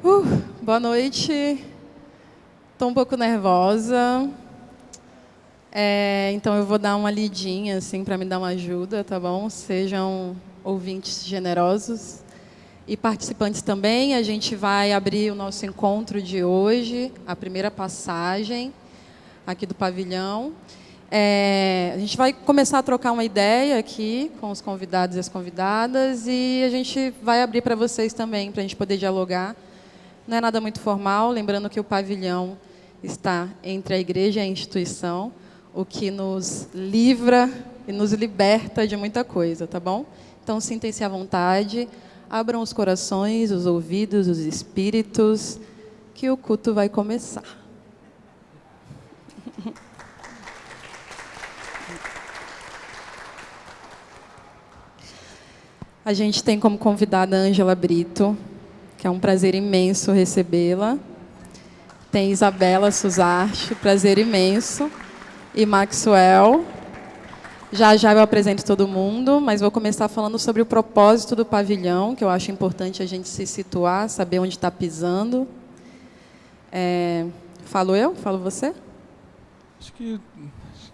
Boa noite. Estou um pouco nervosa. Então eu vou dar uma lidinha assim para me dar uma ajuda, tá bom? Sejam ouvintes generosos e participantes também. A gente vai abrir o nosso encontro de hoje, a primeira passagem aqui do pavilhão. A gente vai começar a trocar uma ideia aqui com os convidados e as convidadas e a gente vai abrir para vocês também, para a gente poder dialogar. Não é nada muito formal, lembrando que o pavilhão está entre a igreja e a instituição, o que nos livra e nos liberta de muita coisa, tá bom? Então, sintam-se à vontade, abram os corações, os ouvidos, os espíritos, que o culto vai começar. A gente tem como convidada a Ângela Brito, que é um prazer imenso recebê-la. Tem Isabela Suzarte, prazer imenso. E Maxwell. Já eu apresento todo mundo, mas vou começar falando sobre o propósito do pavilhão, que eu acho importante a gente se situar, saber onde está pisando. Falo eu? Falo você? Acho que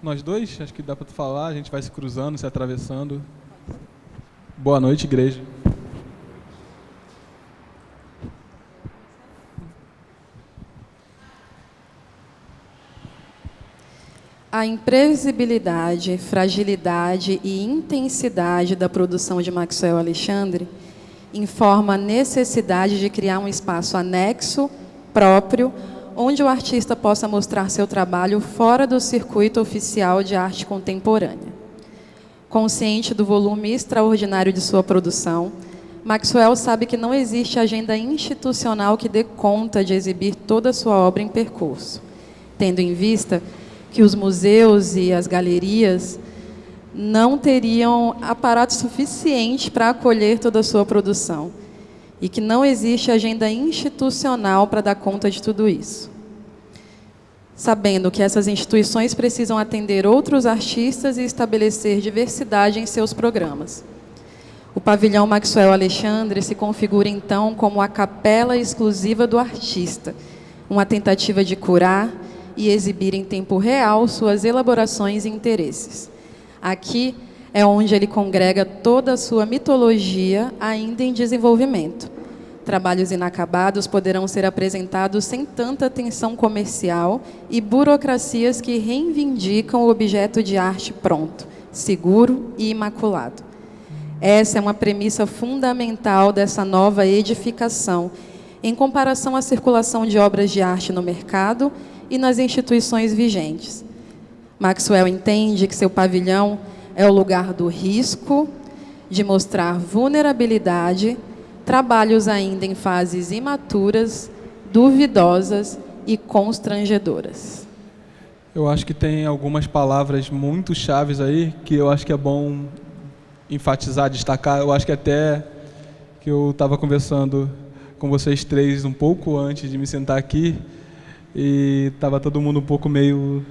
nós dois, acho que dá para tu falar, a gente vai se cruzando, se atravessando. Boa noite, igreja. A imprevisibilidade, fragilidade e intensidade da produção de Maxwell Alexandre informa a necessidade de criar um espaço anexo, próprio, onde o artista possa mostrar seu trabalho fora do circuito oficial de arte contemporânea. Consciente do volume extraordinário de sua produção, Maxwell sabe que não existe agenda institucional que dê conta de exibir toda a sua obra em percurso, tendo em vista que os museus e as galerias não teriam aparato suficiente para acolher toda a sua produção e que não existe agenda institucional para dar conta de tudo isso. Sabendo que essas instituições precisam atender outros artistas e estabelecer diversidade em seus programas. O pavilhão Maxwell Alexandre se configura, então, como a capela exclusiva do artista, uma tentativa de curar e exibir em tempo real suas elaborações e interesses. Aqui é onde ele congrega toda a sua mitologia ainda em desenvolvimento. Trabalhos inacabados poderão ser apresentados sem tanta tensão comercial e burocracias que reivindicam o objeto de arte pronto, seguro e imaculado. Essa é uma premissa fundamental dessa nova edificação, em comparação à circulação de obras de arte no mercado e nas instituições vigentes. Maxwell entende que seu pavilhão é o lugar do risco, de mostrar vulnerabilidade, trabalhos ainda em fases imaturas, duvidosas e constrangedoras. Eu acho que tem algumas palavras muito chaves aí que eu acho que é bom enfatizar, destacar. Eu acho que até que eu estava conversando com vocês três um pouco antes de me sentar aqui e estava todo mundo um pouco meio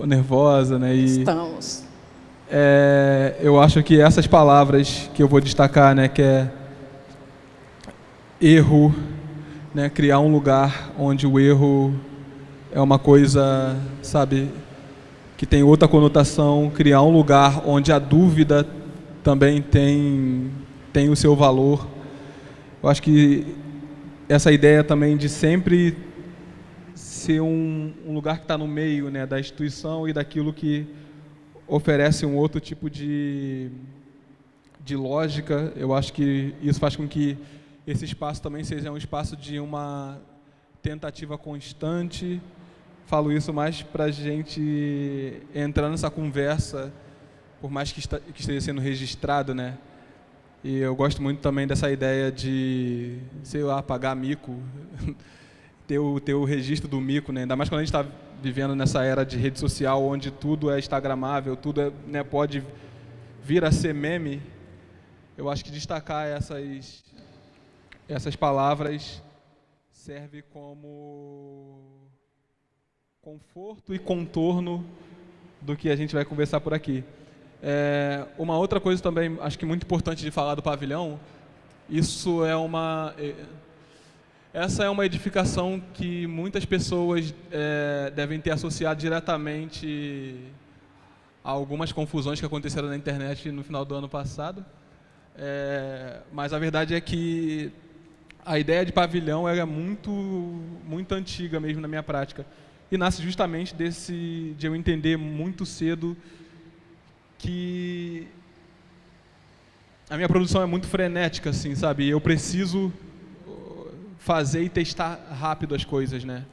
nervosa, né? Estamos. Eu acho que essas palavras que eu vou destacar, né, que é erro, né, criar um lugar onde o erro é uma coisa, sabe, que tem outra conotação, criar um lugar onde a dúvida também tem o seu valor. Eu acho que essa ideia também de sempre ser um lugar que está no meio, né, da instituição e daquilo que oferece um outro tipo de lógica, eu acho que isso faz com que esse espaço também seja um espaço de uma tentativa constante. Falo isso mais para a gente entrar nessa conversa, por mais que esteja sendo registrado, né? E eu gosto muito também dessa ideia de, sei lá, pagar mico, ter o registro do mico, né? Ainda mais quando a gente está vivendo nessa era de rede social, onde tudo é instagramável, tudo né, pode vir a ser meme. Eu acho que destacar essas palavras serve como conforto e contorno do que a gente vai conversar por aqui. Uma outra coisa também, acho que muito importante de falar do pavilhão, isso é Essa é uma edificação que muitas pessoas devem ter associado diretamente a algumas confusões que aconteceram na internet no final do ano passado. Mas a verdade é que a ideia de pavilhão é muito antiga mesmo na minha prática. E nasce justamente de eu entender muito cedo que a minha produção é muito frenética, assim, sabe? Eu preciso fazer e testar rápido as coisas, né?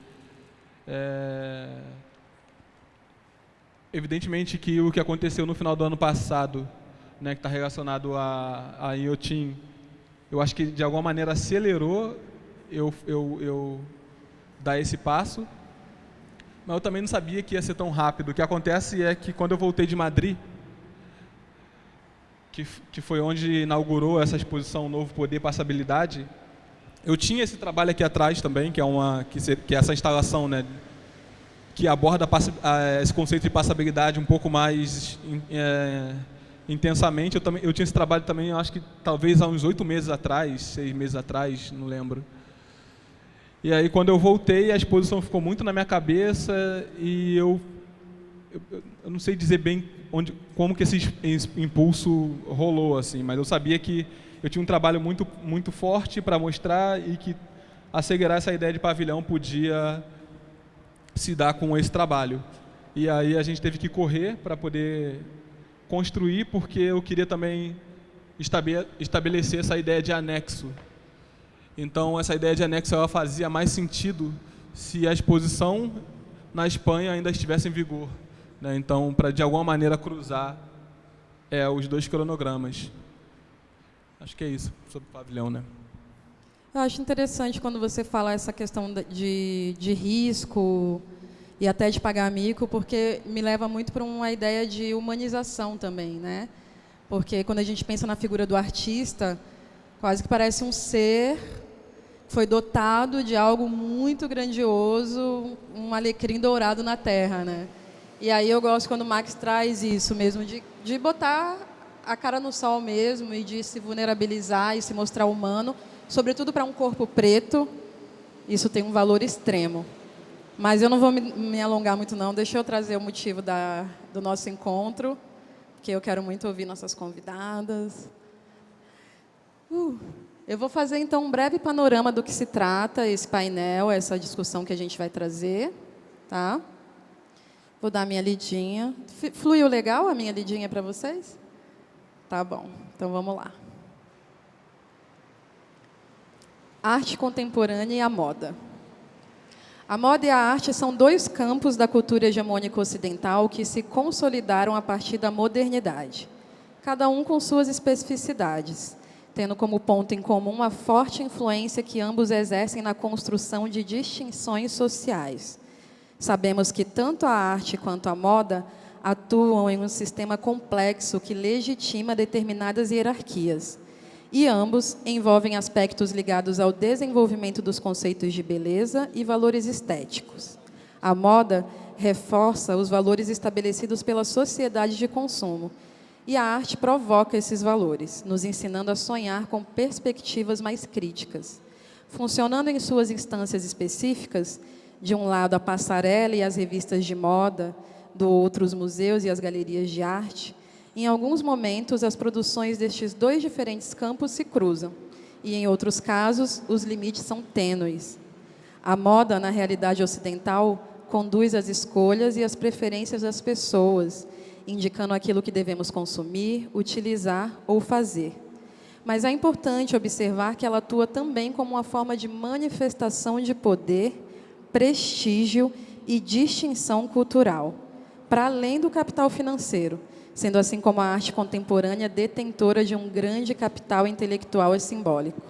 Evidentemente que o que aconteceu no final do ano passado, né, que está relacionado a Inhotim, eu acho que de alguma maneira acelerou eu dar esse passo, mas eu também não sabia que ia ser tão rápido. O que acontece é que quando eu voltei de Madrid, que foi onde inaugurou essa exposição Novo Poder, Passabilidade, eu tinha esse trabalho aqui atrás também, que é essa instalação, né, que aborda esse conceito de passabilidade um pouco mais intensamente. Eu tinha esse trabalho também, eu acho que talvez há uns 8 meses atrás, 6 meses atrás, não lembro. E aí, quando eu voltei, a exposição ficou muito na minha cabeça e eu não sei dizer bem como que esse impulso rolou, assim, mas eu sabia que eu tinha um trabalho muito forte para mostrar e que acelerar essa ideia de pavilhão podia se dar com esse trabalho. E aí a gente teve que correr para poder construir, porque eu queria também estabelecer essa ideia de anexo. Então, essa ideia de anexo ela fazia mais sentido se a exposição na Espanha ainda estivesse em vigor, né? Então, para de alguma maneira cruzar os dois cronogramas. Acho que é isso sobre o pavilhão, né? Eu acho interessante quando você fala essa questão de risco e até de pagar mico, porque me leva muito para uma ideia de humanização também, né? Porque quando a gente pensa na figura do artista, quase que parece um ser que foi dotado de algo muito grandioso, um alecrim dourado na terra, né? E aí eu gosto quando o Max traz isso mesmo, de botar a cara no sol mesmo e de se vulnerabilizar e se mostrar humano, sobretudo para um corpo preto. Isso tem um valor extremo. Mas eu não vou me alongar muito não, deixa eu trazer o motivo do nosso encontro, porque eu quero muito ouvir nossas convidadas. Eu vou fazer então um breve panorama do que se trata esse painel, essa discussão que a gente vai trazer, tá? Vou dar a minha lidinha. Fluiu legal a minha lidinha para vocês? Tá bom, então vamos lá. Arte contemporânea e a moda. A moda e a arte são dois campos da cultura hegemônica ocidental que se consolidaram a partir da modernidade, cada um com suas especificidades, tendo como ponto em comum a forte influência que ambos exercem na construção de distinções sociais. Sabemos que tanto a arte quanto a moda atuam em um sistema complexo que legitima determinadas hierarquias, e ambos envolvem aspectos ligados ao desenvolvimento dos conceitos de beleza e valores estéticos. A moda reforça os valores estabelecidos pela sociedade de consumo, e a arte provoca esses valores, nos ensinando a sonhar com perspectivas mais críticas. Funcionando em suas instâncias específicas, de um lado a passarela e as revistas de moda, do outro os museus e as galerias de arte, em alguns momentos as produções destes dois diferentes campos se cruzam, e em outros casos os limites são tênues. A moda, na realidade ocidental, conduz as escolhas e as preferências das pessoas, indicando aquilo que devemos consumir, utilizar ou fazer. Mas é importante observar que ela atua também como uma forma de manifestação de poder, prestígio e distinção cultural, para além do capital financeiro, sendo assim como a arte contemporânea detentora de um grande capital intelectual e simbólico.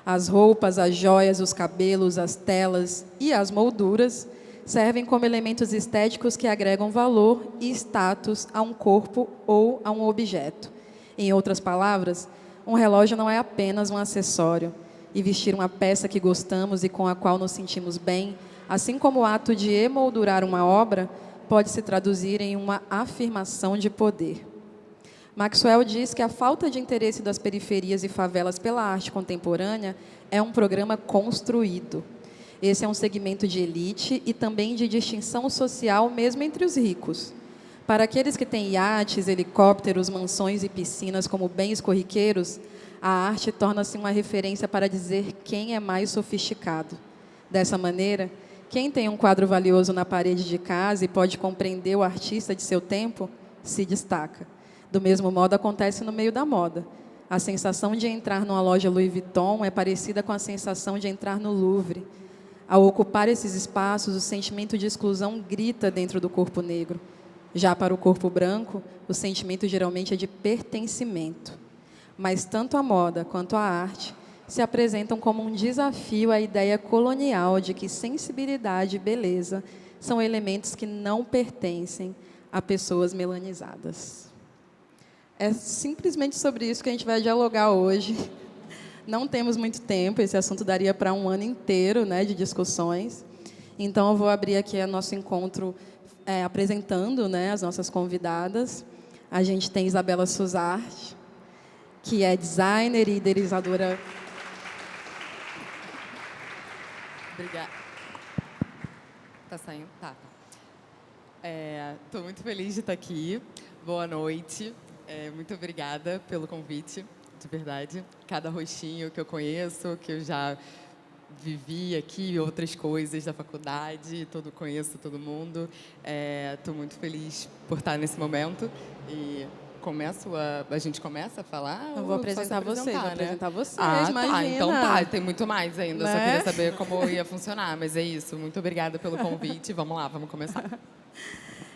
As roupas, as joias, os cabelos, as telas e as molduras servem como elementos estéticos que agregam valor e status a um corpo ou a um objeto. Em outras palavras, um relógio não é apenas um acessório, e vestir uma peça que gostamos e com a qual nos sentimos bem, assim como o ato de emoldurar uma obra, pode se traduzir em uma afirmação de poder. Maxwell diz que a falta de interesse das periferias e favelas pela arte contemporânea é um programa construído. Esse é um segmento de elite e também de distinção social, mesmo entre os ricos. Para aqueles que têm iates, helicópteros, mansões e piscinas como bens corriqueiros, a arte torna-se uma referência para dizer quem é mais sofisticado. Dessa maneira, quem tem um quadro valioso na parede de casa e pode compreender o artista de seu tempo, se destaca. Do mesmo modo, acontece no meio da moda. A sensação de entrar numa loja Louis Vuitton é parecida com a sensação de entrar no Louvre. Ao ocupar esses espaços, o sentimento de exclusão grita dentro do corpo negro. Já para o corpo branco, o sentimento geralmente é de pertencimento. Mas tanto a moda quanto a arte se apresentam como um desafio à ideia colonial de que sensibilidade e beleza são elementos que não pertencem a pessoas melanizadas. É simplesmente sobre isso que a gente vai dialogar hoje. Não temos muito tempo, esse assunto daria para um ano inteiro, né, de discussões. Então, eu vou abrir aqui o nosso encontro apresentando, né, as nossas convidadas. A gente tem Isabela Suzarte, que é designer e idealizadora. Obrigada. Tá saindo? Tá. Estou muito feliz de estar aqui. Boa noite. Muito obrigada pelo convite, de verdade. Cada rostinho que eu conheço, que eu já vivi aqui, outras coisas da faculdade, conheço todo mundo. Estou muito feliz por estar nesse momento. E a gente começa a falar? Eu vou apresentar vocês, né? vou apresentar vocês, Tá, imagina. então tá, tem muito mais ainda, né? Só queria saber como ia funcionar, mas é isso. Muito obrigada pelo convite, vamos lá, vamos começar.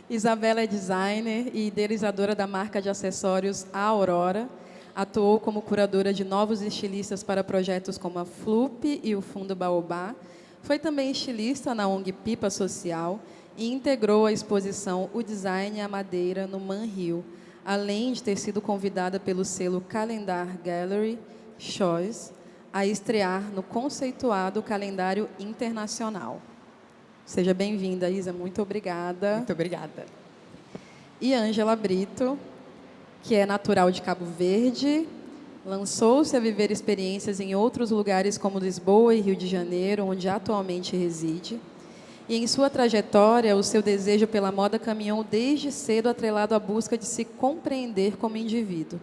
Isabela é designer e idealizadora da marca de acessórios A Aurora. Atuou como curadora de novos estilistas para projetos como a Flup e o Fundo Baobá. Foi também estilista na ONG Pipa Social e integrou a exposição O Design e a Madeira no Man Rio, além de ter sido convidada pelo selo Calendar Gallery Choice a estrear no conceituado calendário internacional. Seja bem-vinda, Isa. Muito obrigada. Muito obrigada. E Ângela Brito, que é natural de Cabo Verde, lançou-se a viver experiências em outros lugares como Lisboa e Rio de Janeiro, onde atualmente reside. E em sua trajetória, o seu desejo pela moda caminhou desde cedo atrelado à busca de se compreender como indivíduo.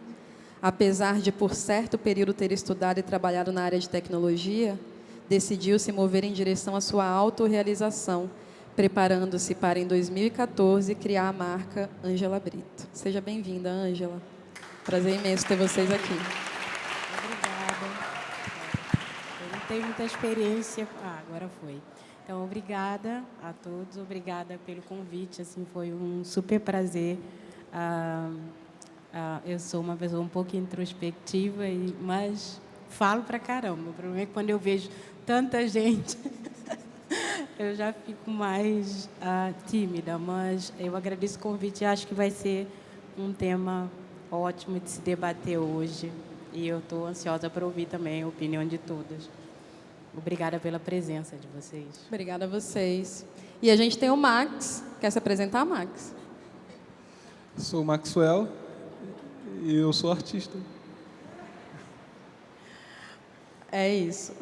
Apesar de, por certo período, ter estudado e trabalhado na área de tecnologia, decidiu se mover em direção à sua autorrealização, preparando-se para, em 2014, criar a marca Ângela Brito. Seja bem-vinda, Ângela. Prazer imenso ter vocês aqui. Obrigada. Eu não tenho muita experiência. Agora foi. Então, obrigada a todos. Obrigada pelo convite. Assim, foi um super prazer. Eu sou uma pessoa um pouco introspectiva, mas falo pra caramba. O problema é que quando eu vejo tanta gente, eu já fico mais tímida. Mas eu agradeço o convite e acho que vai ser um tema ótimo de se debater hoje. E eu estou ansiosa para ouvir também a opinião de todas. Obrigada pela presença de vocês. Obrigada a vocês. E a gente tem o Max. Quer se apresentar, Max? Sou o Maxwell e eu sou artista. É isso.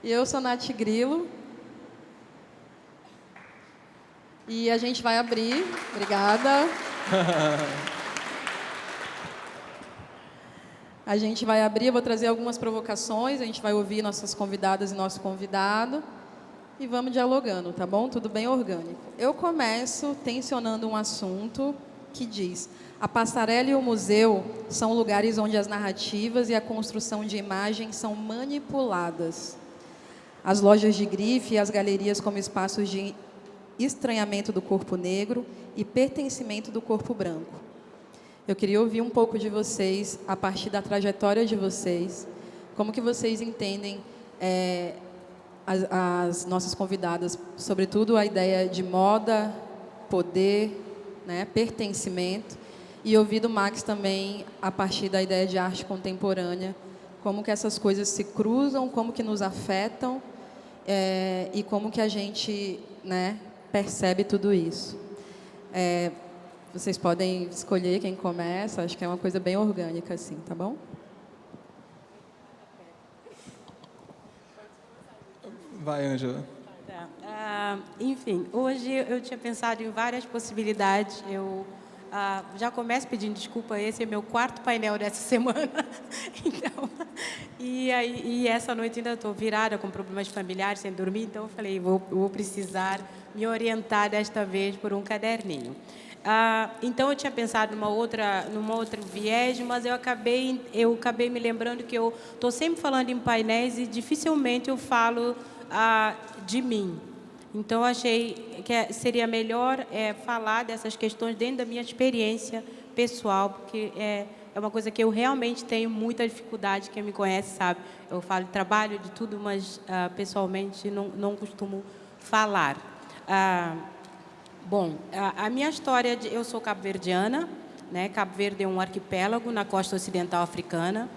E eu sou Nath Grilo. E a gente vai abrir. Obrigada. A gente vai abrir, eu vou trazer algumas provocações, a gente vai ouvir nossas convidadas e nosso convidado e vamos dialogando, tá bom? Tudo bem orgânico. Eu começo tensionando um assunto que diz: a passarela e o museu são lugares onde as narrativas e a construção de imagens são manipuladas. As lojas de grife e as galerias como espaços de estranhamento do corpo negro e pertencimento do corpo branco. Eu queria ouvir um pouco de vocês, a partir da trajetória de vocês, como que vocês entendem as nossas convidadas, sobretudo a ideia de moda, poder, né, pertencimento, e ouvir do Max também, a partir da ideia de arte contemporânea, como que essas coisas se cruzam, como que nos afetam e como que a gente, né, percebe tudo isso. Vocês podem escolher quem começa, acho que é uma coisa bem orgânica, assim, tá bom? Vai, Ângela. Enfim, hoje eu tinha pensado em várias possibilidades. Eu já começo pedindo desculpa, esse é meu quarto painel dessa semana. Então, e essa noite ainda estou virada com problemas familiares, sem dormir, então eu falei, vou precisar me orientar desta vez por um caderninho. Então, eu tinha pensado numa outra viés, mas eu acabei me lembrando que eu estou sempre falando em painéis e dificilmente eu falo de mim. Então, eu achei que seria melhor falar dessas questões dentro da minha experiência pessoal, porque é uma coisa que eu realmente tenho muita dificuldade, quem me conhece sabe. Eu falo de trabalho, de tudo, mas pessoalmente não costumo falar. Bom, a minha história, eu sou cabo-verdiana, né? Cabo Verde é um arquipélago na costa ocidental africana.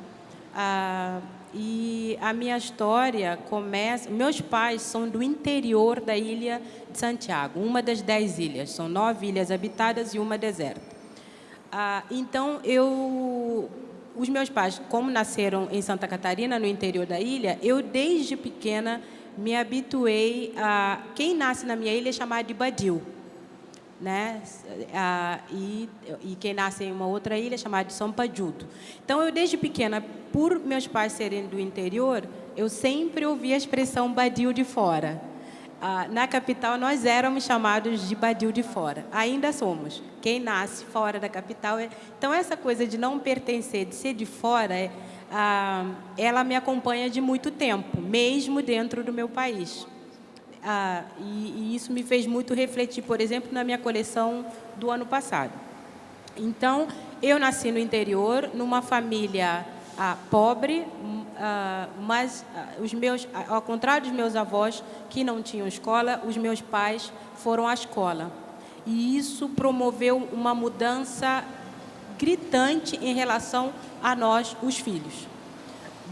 E a minha história começa... Meus pais são do interior da ilha de Santiago, uma das 10 ilhas. São 9 ilhas habitadas e uma deserta. Então, os meus pais, como nasceram em Santa Catarina, no interior da ilha, eu, desde pequena, me habituei a... Quem nasce na minha ilha é chamado de Badio, né? E quem nasce em uma outra ilha é chamado de São Pajudo. Então, eu, desde pequena, por meus pais serem do interior, eu sempre ouvi a expressão Badio de fora. Na capital, nós éramos chamados de Badio de fora. Ainda somos. Quem nasce fora da capital... Então, essa coisa de não pertencer, de ser de fora, ela me acompanha de muito tempo, mesmo dentro do meu país. E isso me fez muito refletir, por exemplo, na minha coleção do ano passado. Então, eu nasci no interior, numa família pobre, mas ao contrário dos meus avós, que não tinham escola, os meus pais foram à escola. E isso promoveu uma mudança gritante em relação a nós, os filhos.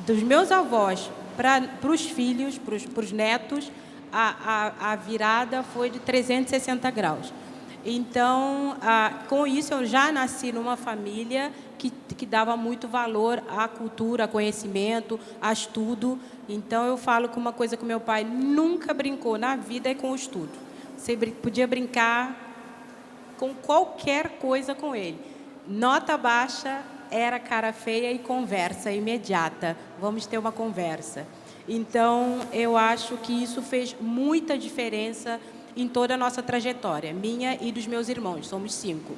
Dos meus avós para os filhos, para os netos, a virada foi de 360 graus. Então, com isso, eu já nasci numa família que dava muito valor à cultura, a conhecimento, a estudo. Então, eu falo que uma coisa que meu pai nunca brincou na vida é com o estudo. Você podia brincar com qualquer coisa com ele. Nota baixa era cara feia e conversa imediata. Vamos ter uma conversa. Então, eu acho que isso fez muita diferença em toda a nossa trajetória, minha e dos meus irmãos, somos 5.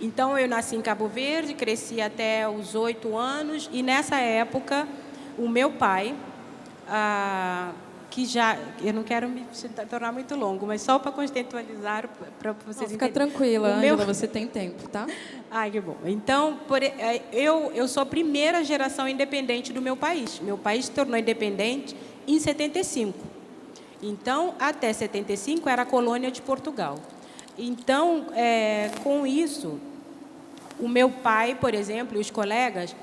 Então, eu nasci em Cabo Verde, cresci até os 8 anos, e nessa época, o meu pai, que já... Eu não quero me tornar muito longo, mas só para contextualizar, para vocês entenderem. Fica tranquila, Ângela, você tem tempo, tá? Ai, que bom. Então, eu sou a primeira geração independente do meu país. Meu país se tornou independente em 75. Então, até 75, era a colônia de Portugal. Então, com isso, o meu pai, por exemplo, e os colegas,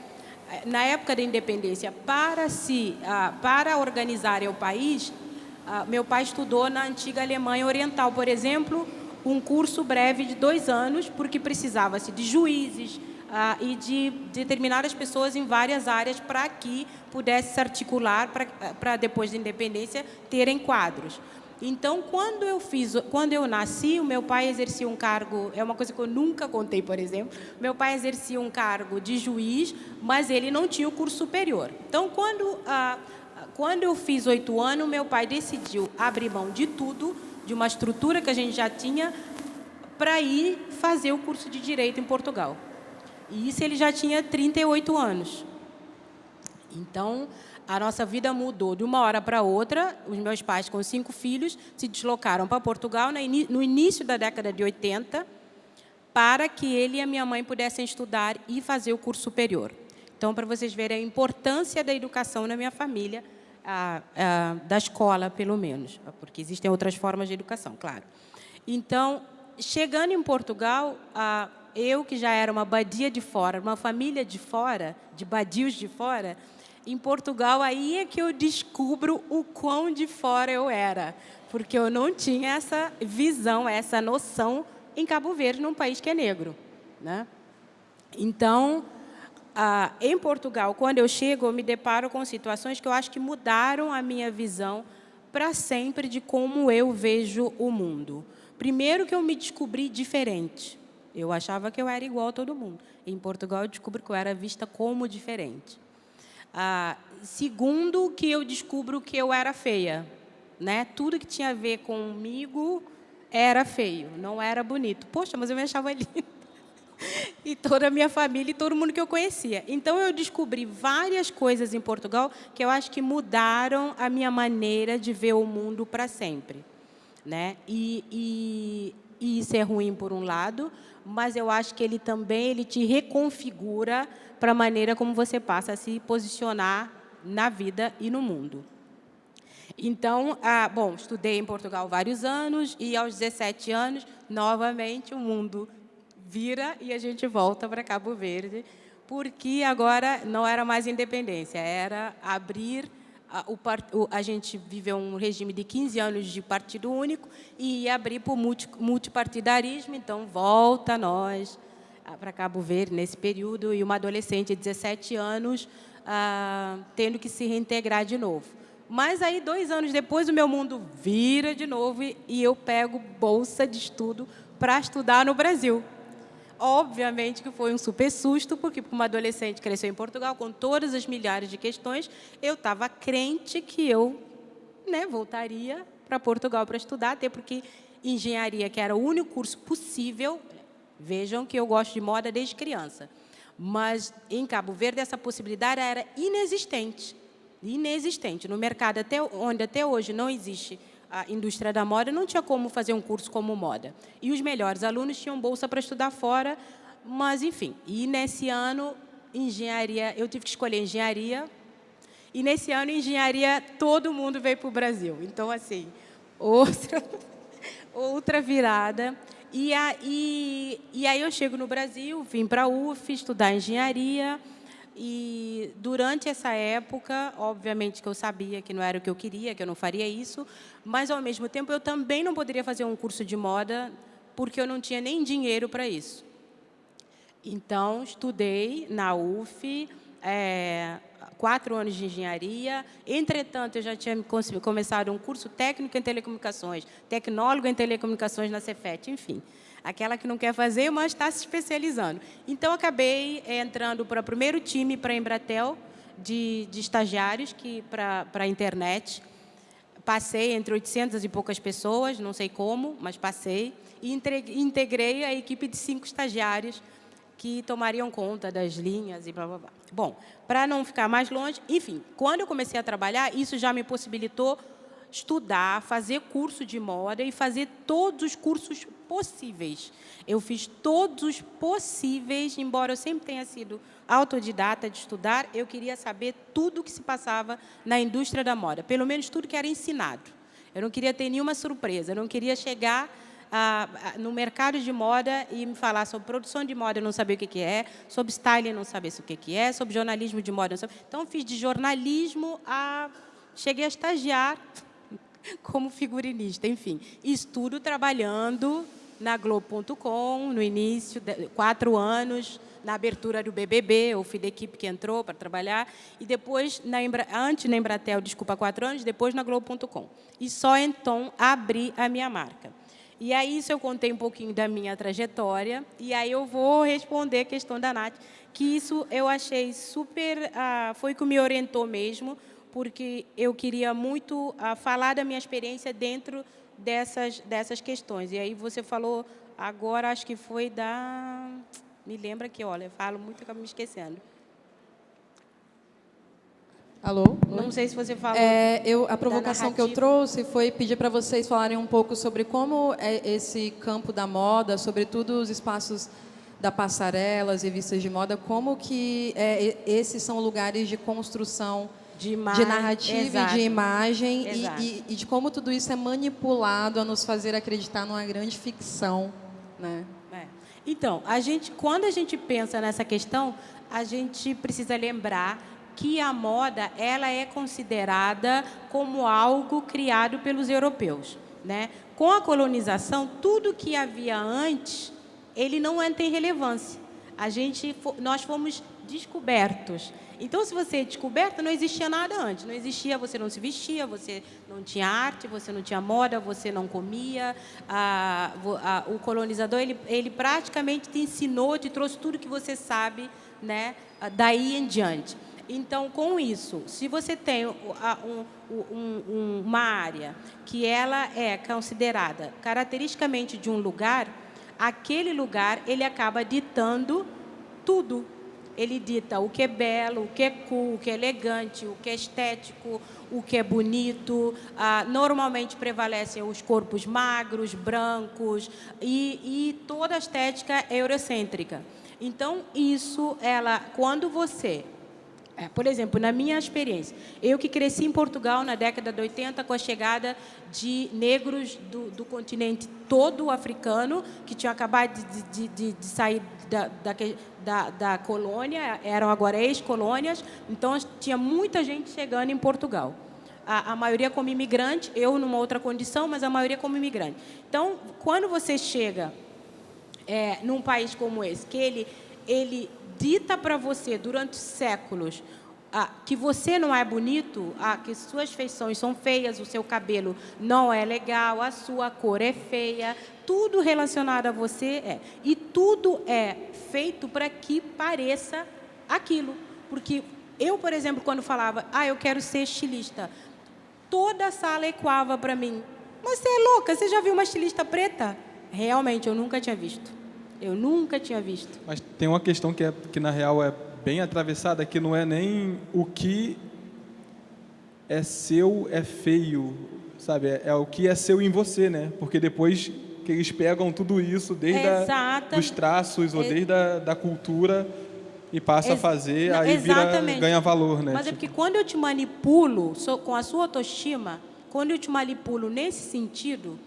na época da independência, para organizarem o país, meu pai estudou na antiga Alemanha Oriental, por exemplo, um curso breve de 2 anos, porque precisava-se de juízes e de determinadas pessoas em várias áreas para que pudesse se articular para depois da independência terem quadros. Então, quando eu nasci, o meu pai exercia um cargo, é uma coisa que eu nunca contei, por exemplo, meu pai exercia um cargo de juiz, mas ele não tinha o curso superior. Então, quando eu fiz 8 anos, meu pai decidiu abrir mão de tudo, de uma estrutura que a gente já tinha, para ir fazer o curso de Direito em Portugal. E isso ele já tinha 38 anos. Então, a nossa vida mudou de uma hora para outra. Os meus pais, com 5 filhos, se deslocaram para Portugal no início da década de 80, para que ele e a minha mãe pudessem estudar e fazer o curso superior. Então, para vocês verem a importância da educação na minha família, da escola, pelo menos, porque existem outras formas de educação, claro. Então, chegando em Portugal, eu, que já era uma badia de fora, uma família de fora, de badios de fora, em Portugal, aí é que eu descubro o quão de fora eu era, porque eu não tinha essa visão, essa noção em Cabo Verde, num país que é negro, né? Então, em Portugal, quando eu chego, eu me deparo com situações que eu acho que mudaram a minha visão para sempre de como eu vejo o mundo. Primeiro, que eu me descobri diferente. Eu achava que eu era igual a todo mundo. Em Portugal, eu descubro que eu era vista como diferente. Segundo, que eu descubro que eu era feia, né? Tudo que tinha a ver comigo era feio, não era bonito. Poxa, mas eu me achava linda. E toda a minha família e todo mundo que eu conhecia. Então, eu descobri várias coisas em Portugal que eu acho que mudaram a minha maneira de ver o mundo para sempre, né? E isso é ruim por um lado, mas eu acho que ele também te reconfigura para a maneira como você passa a se posicionar na vida e no mundo. Então, bom, estudei em Portugal vários anos e aos 17 anos, novamente, o mundo vira e a gente volta para Cabo Verde, porque agora não era mais independência, era abrir. A gente viveu um regime de 15 anos de partido único e ia abrir para o multipartidarismo, então volta nós para Cabo Verde nesse período, e uma adolescente de 17 anos tendo que se reintegrar de novo. Mas aí, 2 anos depois, o meu mundo vira de novo e eu pego bolsa de estudo para estudar no Brasil. Obviamente que foi um super susto, porque uma adolescente que cresceu em Portugal, com todas as milhares de questões, eu estava crente que eu, né, voltaria para Portugal para estudar, até porque engenharia, que era o único curso possível, vejam que eu gosto de moda desde criança, mas em Cabo Verde essa possibilidade era inexistente. Inexistente. No mercado, onde até hoje não existe a indústria da moda, não tinha como fazer um curso como moda. E os melhores alunos tinham bolsa para estudar fora, mas, enfim. E, nesse ano, engenharia, eu tive que escolher engenharia, e, nesse ano, engenharia, todo mundo veio para o Brasil. Então, assim, outra virada. E aí eu chego no Brasil, vim para a UF estudar engenharia, e durante essa época, obviamente que eu sabia que não era o que eu queria, que eu não faria isso, mas, ao mesmo tempo, eu também não poderia fazer um curso de moda porque eu não tinha nem dinheiro para isso. Então, estudei na UF, 4 anos de engenharia. Entretanto, eu já tinha começado um curso técnico em telecomunicações, tecnólogo em telecomunicações na Cefet, enfim. Aquela que não quer fazer, mas está se especializando. Então, acabei entrando para o primeiro time para a Embratel, de estagiários para a internet. Passei entre 800 e poucas pessoas, não sei como, mas passei. E integrei a equipe de 5 estagiários que tomariam conta das linhas e blá, blá, blá. Bom, para não ficar mais longe, enfim, quando eu comecei a trabalhar, isso já me possibilitou estudar, fazer curso de moda e fazer todos os cursos possíveis. Eu fiz todos os possíveis, embora eu sempre tenha sido autodidata de estudar, eu queria saber tudo o que se passava na indústria da moda, pelo menos tudo que era ensinado. Eu não queria ter nenhuma surpresa, eu não queria chegar no mercado de moda e me falar sobre produção de moda, eu não sabia o que é, sobre styling, eu não sabia o que é, sobre jornalismo de moda, eu não sabia. Então, fiz de jornalismo cheguei a estagiar como figurinista, enfim. Estudo trabalhando na Globo.com, no início, 4 anos, na abertura do BBB, eu fui da equipe que entrou para trabalhar, e depois, antes na Embratel, 4 anos, depois na Globo.com. E só então abri a minha marca. E aí, isso eu contei um pouquinho da minha trajetória, e aí eu vou responder a questão da Nath, que isso eu achei super... foi o que me orientou mesmo, porque eu queria muito falar da minha experiência dentro dessas questões. E aí você falou, agora acho que foi me lembra que, olha, eu falo muito e acabo me esquecendo. Alô? Não sei se você falou. A provocação que eu trouxe foi pedir para vocês falarem um pouco sobre como esse campo da moda, sobretudo os espaços da passarelas, revistas de moda, como que esses são lugares de construção de narrativa. Exato. E de imagem, e de como tudo isso é manipulado a nos fazer acreditar numa grande ficção, né? Então, quando a gente pensa nessa questão, a gente precisa lembrar que a moda ela é considerada como algo criado pelos europeus. né? Com a colonização, tudo que havia antes, ele não tem relevância. Nós fomos descobertos. Então, se você é descoberto, não existia nada antes. Não existia, você não se vestia, você não tinha arte, você não tinha moda, você não comia. O colonizador, ele praticamente te ensinou, te trouxe tudo que você sabe, né? Daí em diante. Então, com isso, se você tem uma área que ela é considerada caracteristicamente de um lugar, aquele lugar, ele acaba ditando tudo. Ele dita o que é belo, o que é cool, o que é elegante, o que é estético, o que é bonito. Normalmente prevalecem os corpos magros, brancos, e toda a estética é eurocêntrica. Então, quando você... Por exemplo, na minha experiência, eu que cresci em Portugal na década de 80 com a chegada de negros do continente todo africano, que tinham acabado de sair da colônia, eram agora ex-colônias, então tinha muita gente chegando em Portugal. A maioria como imigrante, eu numa outra condição, mas a maioria como imigrante. Então, quando você chega num país como esse, que ele dita para você durante séculos que você não é bonito, que suas feições são feias, o seu cabelo não é legal, a sua cor é feia, tudo relacionado a você é. E tudo é feito para que pareça aquilo. Porque eu, por exemplo, quando falava, eu quero ser estilista, toda a sala ecoava para mim. Mas você é louca, você já viu uma estilista preta? Realmente, eu nunca tinha visto. Eu nunca tinha visto. Mas tem uma questão que na real é bem atravessada, que não é nem o que é seu é feio, sabe? É o que é seu em você, né? Porque depois que eles pegam tudo isso, desde dos traços ou desde da cultura e passa a fazer, aí ganha valor, né? Mas é porque quando eu te manipulo com a sua autoestima, quando eu te manipulo nesse sentido,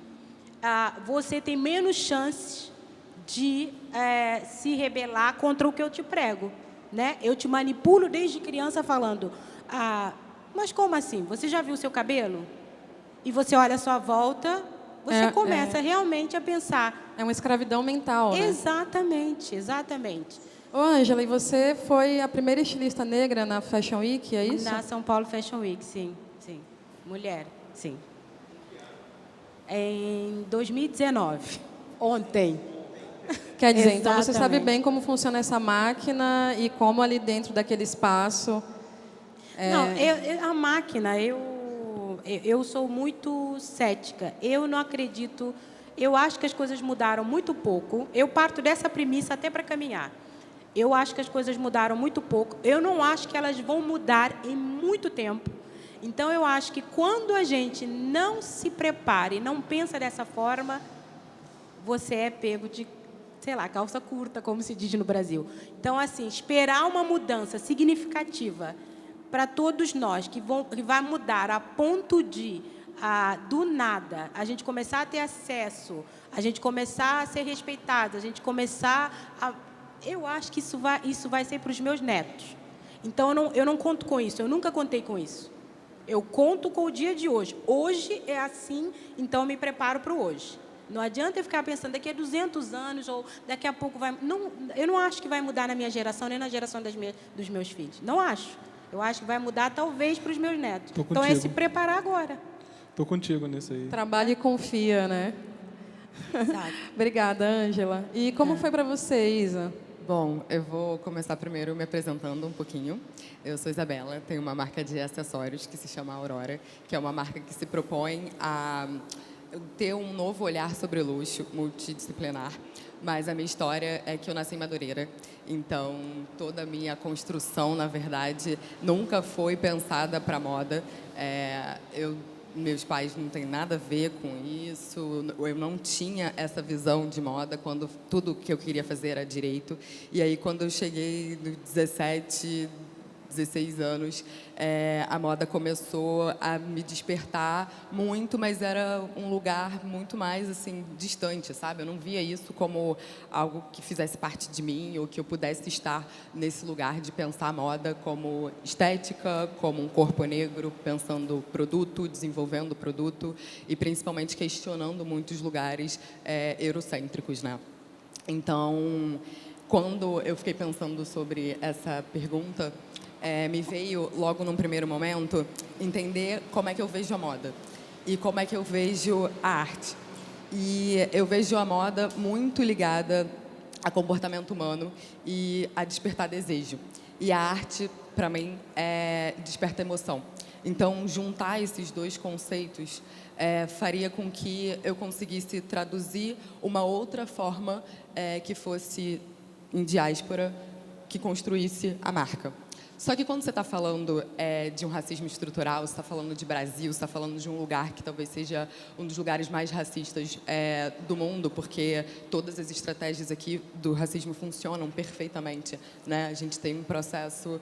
você tem menos chances de se rebelar contra o que eu te prego, né? Eu te manipulo desde criança falando, mas como assim? Você já viu o seu cabelo? E você olha à sua volta, você começa realmente a pensar. É uma escravidão mental, né? Exatamente, exatamente. Ô, Ângela, e você foi a primeira estilista negra na Fashion Week, é isso? Na São Paulo Fashion Week, sim. Mulher, sim. Em 2019, ontem. Quer dizer, então você sabe bem como funciona essa máquina e como ali dentro daquele espaço... Não, a máquina, eu sou muito cética. Eu não acredito... Eu acho que as coisas mudaram muito pouco. Eu parto dessa premissa até para caminhar. Eu acho que as coisas mudaram muito pouco. Eu não acho que elas vão mudar em muito tempo. Então, eu acho que quando a gente não se prepara e não pensa dessa forma, você é pego de, sei lá, calça curta, como se diz no Brasil. Então, assim, esperar uma mudança significativa para todos nós, que vai mudar a ponto de, do nada, a gente começar a ter acesso, a gente começar a ser respeitado, a gente começar a... Eu acho que isso vai ser para os meus netos. Então, eu não conto com isso, eu nunca contei com isso. Eu conto com o dia de hoje. Hoje é assim, então eu me preparo para o hoje. Não adianta eu ficar pensando daqui a 200 anos ou daqui a pouco vai... Não, eu não acho que vai mudar na minha geração, nem na geração dos meus filhos. Não acho. Eu acho que vai mudar talvez para os meus netos. Então é se preparar agora. Estou contigo nisso aí. Trabalha e confia, né? Obrigada, Ângela. E como foi para você, Isa? Bom, eu vou começar primeiro me apresentando um pouquinho. Eu sou Isabela, tenho uma marca de acessórios que se chama Aurora, que é uma marca que se propõe a ter um novo olhar sobre o luxo, multidisciplinar. Mas a minha história é que eu nasci em Madureira, então toda a minha construção, na verdade, nunca foi pensada para moda. Meus pais não têm nada a ver com isso, eu não tinha essa visão de moda quando tudo que eu queria fazer era direito. E aí, quando eu cheguei nos 17, 16 anos, a moda começou a me despertar muito, mas era um lugar muito mais assim distante, sabe? Eu não via isso como algo que fizesse parte de mim ou que eu pudesse estar nesse lugar de pensar a moda como estética, como um corpo negro, pensando produto, desenvolvendo produto e principalmente questionando muitos lugares eurocêntricos, né? Então, quando eu fiquei pensando sobre essa pergunta, me veio, logo num primeiro momento, entender como é que eu vejo a moda e como é que eu vejo a arte. E eu vejo a moda muito ligada a comportamento humano e a despertar desejo. E a arte, para mim, desperta emoção. Então, juntar esses dois conceitos faria com que eu conseguisse traduzir uma outra forma que fosse em diáspora, que construísse a marca. Só que quando você está falando de um racismo estrutural, você está falando de Brasil, você está falando de um lugar que talvez seja um dos lugares mais racistas do mundo, porque todas as estratégias aqui do racismo funcionam perfeitamente, né? A gente tem um processo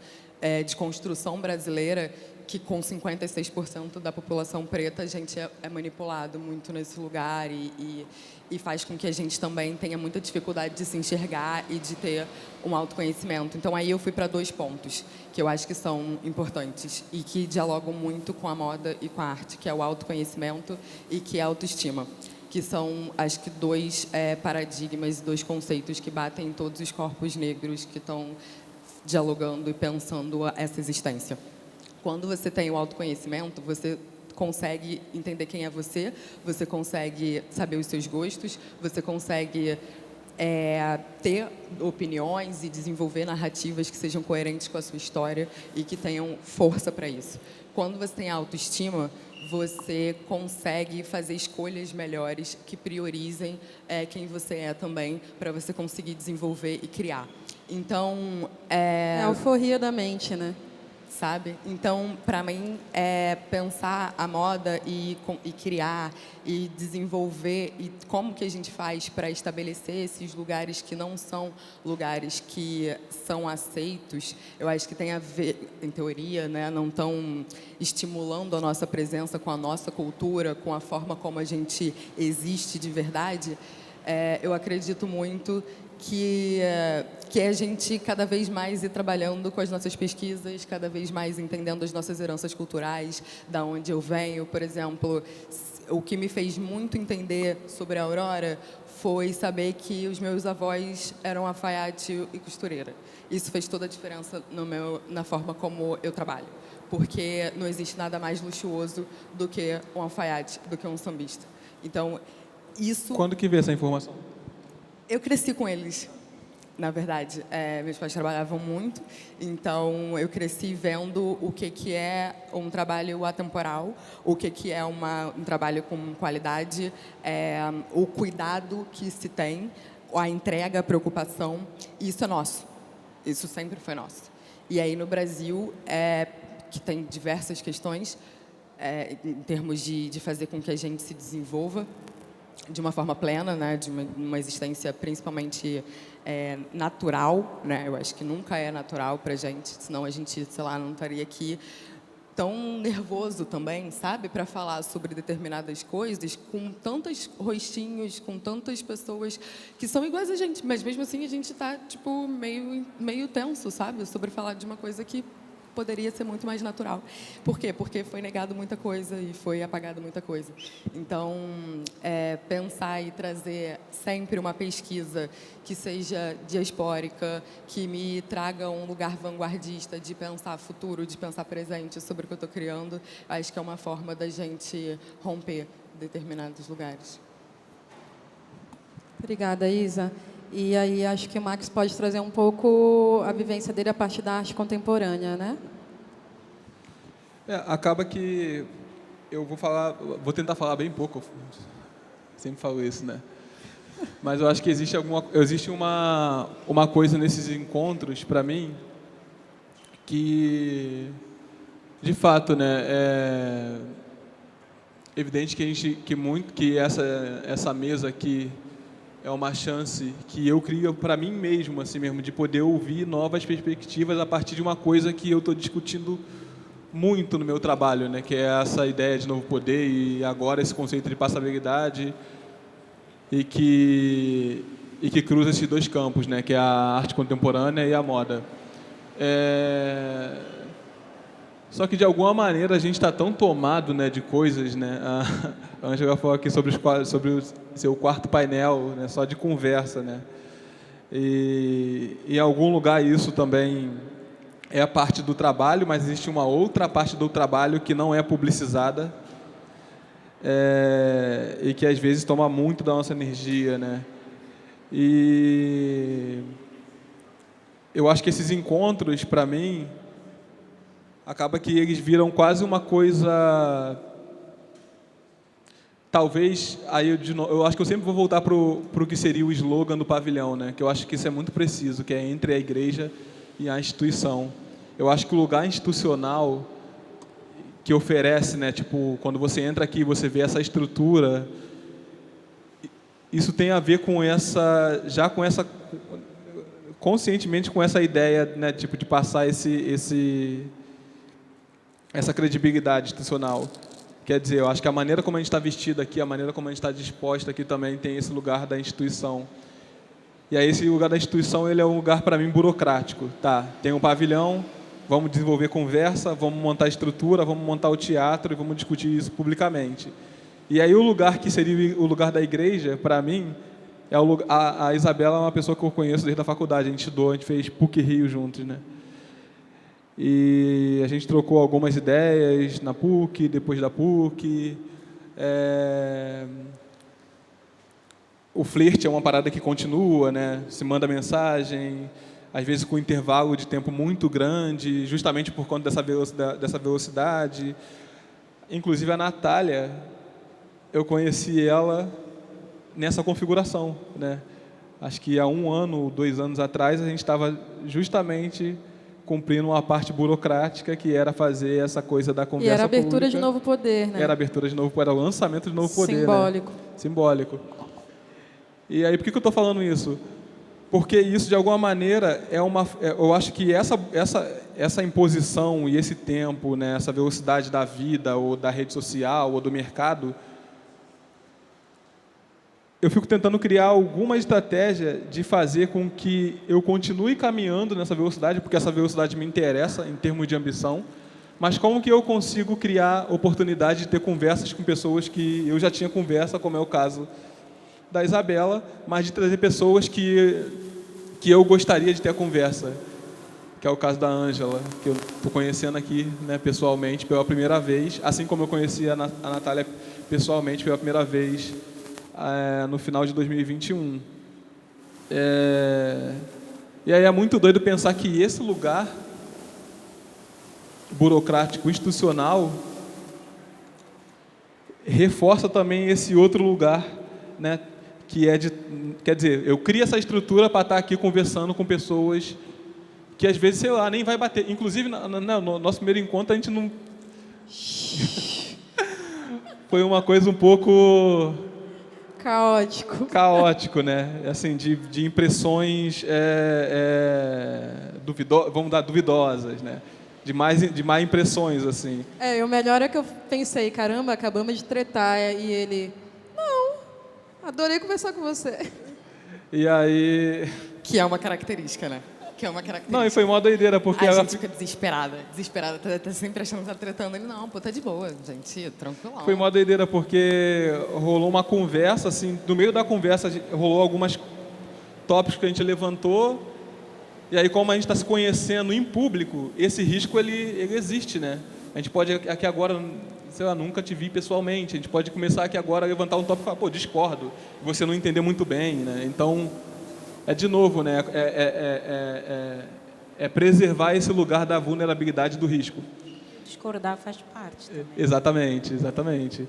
de construção brasileira que com 56% da população preta a gente é manipulado muito nesse lugar e faz com que a gente também tenha muita dificuldade de se enxergar e de ter um autoconhecimento. Então aí eu fui para 2 pontos que eu acho que são importantes e que dialogam muito com a moda e com a arte, que é o autoconhecimento e que é a autoestima, que são, acho que, 2 paradigmas, 2 conceitos que batem em todos os corpos negros que estão dialogando e pensando essa existência. Quando você tem o autoconhecimento, você consegue entender quem é você consegue saber os seus gostos, você consegue ter opiniões e desenvolver narrativas que sejam coerentes com a sua história e que tenham força para isso. Quando você tem autoestima, você consegue fazer escolhas melhores que priorizem quem você é também, para você conseguir desenvolver e criar. Então, É a alforria da mente, né? Sabe? Então, para mim, pensar a moda e criar e desenvolver e como que a gente faz para estabelecer esses lugares que não são lugares que são aceitos, eu acho que tem a ver, em teoria, né, não estão estimulando a nossa presença com a nossa cultura, com a forma como a gente existe de verdade. Eu acredito muito que a gente cada vez mais ir trabalhando com as nossas pesquisas, cada vez mais entendendo as nossas heranças culturais, da onde eu venho. Por exemplo, o que me fez muito entender sobre a Aurora foi saber que os meus avós eram alfaiate e costureira. Isso fez toda a diferença na forma como eu trabalho, porque não existe nada mais luxuoso do que um alfaiate, do que um sambista. Então, isso... Quando que veio essa informação? Eu cresci com eles, na verdade. Meus pais trabalhavam muito, então eu cresci vendo o que é um trabalho atemporal, o que é um trabalho com qualidade, o cuidado que se tem, a entrega, a preocupação. Isso é nosso. Isso sempre foi nosso. E aí no Brasil, que tem diversas questões, em termos de fazer com que a gente se desenvolva de uma forma plena, né, de uma existência principalmente natural, né? Eu acho que nunca é natural para a gente, senão a gente, sei lá, não estaria aqui tão nervoso também, sabe, para falar sobre determinadas coisas, com tantos rostinhos, com tantas pessoas que são iguais a gente, mas mesmo assim a gente está tipo meio tenso, sabe, sobre falar de uma coisa que poderia ser muito mais natural. Por quê? Porque foi negado muita coisa e foi apagado muita coisa. Então, pensar e trazer sempre uma pesquisa que seja diaspórica, que me traga um lugar vanguardista de pensar futuro, de pensar presente sobre o que eu estou criando, acho que é uma forma da gente romper determinados lugares. Obrigada, Isa. E aí acho que o Max pode trazer um pouco a vivência dele a partir da arte contemporânea, né? Acaba que eu vou tentar falar bem pouco, sempre falo isso, né? Mas eu acho que existe uma coisa nesses encontros, para mim, que, de fato, né, é evidente que essa mesa aqui é uma chance que eu crio para mim mesmo, assim mesmo, de poder ouvir novas perspectivas a partir de uma coisa que eu estou discutindo muito no meu trabalho, né? Que é essa ideia de novo poder e agora esse conceito de passabilidade e que cruza esses dois campos, né? Que é a arte contemporânea e a moda. Só que de alguma maneira a gente está tão tomado, né, de coisas, né? A Ângela falou aqui sobre o seu quarto painel, né, só de conversa, né? E em algum lugar isso também é a parte do trabalho, mas existe uma outra parte do trabalho que não é publicizada e que às vezes toma muito da nossa energia, né? E eu acho que esses encontros, para mim, acaba que eles viram quase uma coisa. Talvez, aí eu acho que eu sempre vou voltar para o que seria o slogan do pavilhão, né? Que eu acho que isso é muito preciso, que é entre a igreja e a instituição. Eu acho que o lugar institucional que oferece, né? Tipo, quando você entra aqui, você vê essa estrutura, isso tem a ver com conscientemente com essa ideia, né? Tipo, de passar essa credibilidade institucional. Quer dizer, eu acho que a maneira como a gente está vestido aqui, a maneira como a gente está disposta aqui também tem esse lugar da instituição. E aí esse lugar da instituição, ele é um lugar, para mim, burocrático. Tá, tem um pavilhão, vamos desenvolver conversa, vamos montar a estrutura, vamos montar o teatro e vamos discutir isso publicamente. E aí o lugar que seria o lugar da igreja, para mim, é o lugar, a Isabela é uma pessoa que eu conheço desde a faculdade, a gente fez PUC-Rio juntos, né? E a gente trocou algumas ideias na PUC, depois da PUC. O flerte é uma parada que continua, né? Se manda mensagem, às vezes com um intervalo de tempo muito grande, justamente por conta dessa velocidade. Inclusive a Natália, eu conheci ela nessa configuração, né? Acho que há 1 ano, 2 anos atrás, a gente estava justamente cumprindo uma parte burocrática que era fazer essa coisa da conversa pública. E era a abertura de Novo Poder, né? Era a abertura de Novo Poder, era o lançamento de Novo Poder. Simbólico. Né? Simbólico. E aí, por que eu estou falando isso? Porque isso, de alguma maneira, eu acho que essa imposição e esse tempo, né, essa velocidade da vida, ou da rede social, ou do mercado, eu fico tentando criar alguma estratégia de fazer com que eu continue caminhando nessa velocidade, porque essa velocidade me interessa em termos de ambição, mas como que eu consigo criar oportunidade de ter conversas com pessoas que eu já tinha conversa, como é o caso da Isabela, mas de trazer pessoas que eu gostaria de ter a conversa, que é o caso da Ângela, que eu estou conhecendo aqui, né, pessoalmente pela primeira vez, assim como eu conheci a Natália pessoalmente pela primeira vez no final de 2021. E aí é muito doido pensar que esse lugar burocrático, institucional, reforça também esse outro lugar, né, que é quer dizer, eu crio essa estrutura para estar aqui conversando com pessoas que às vezes, sei lá, nem vai bater. Inclusive, no nosso primeiro encontro, a gente não... Foi uma coisa um pouco... Caótico, né? Assim, de impressões duvidosas, né? De má impressões, assim. O melhor é que eu pensei, caramba, acabamos de tretar, e ele... Não, adorei conversar com você. E aí... Que é uma característica, né? Não, e foi uma doideira, porque... A gente fica desesperada, tá sempre achando que tá tretando. Ele, não, pô, tá de boa, gente, tranquilão. Foi uma doideira, porque rolou uma conversa, assim, no meio da conversa rolou algumas tópicos que a gente levantou, e aí como a gente está se conhecendo em público, esse risco, ele existe, né? A gente pode aqui agora, sei lá, nunca te vi pessoalmente, a gente pode começar aqui agora a levantar um tópico e falar, pô, discordo, você não entender muito bem, né? Então... de novo, né? Preservar esse lugar da vulnerabilidade do risco. Discordar faz parte também. Exatamente.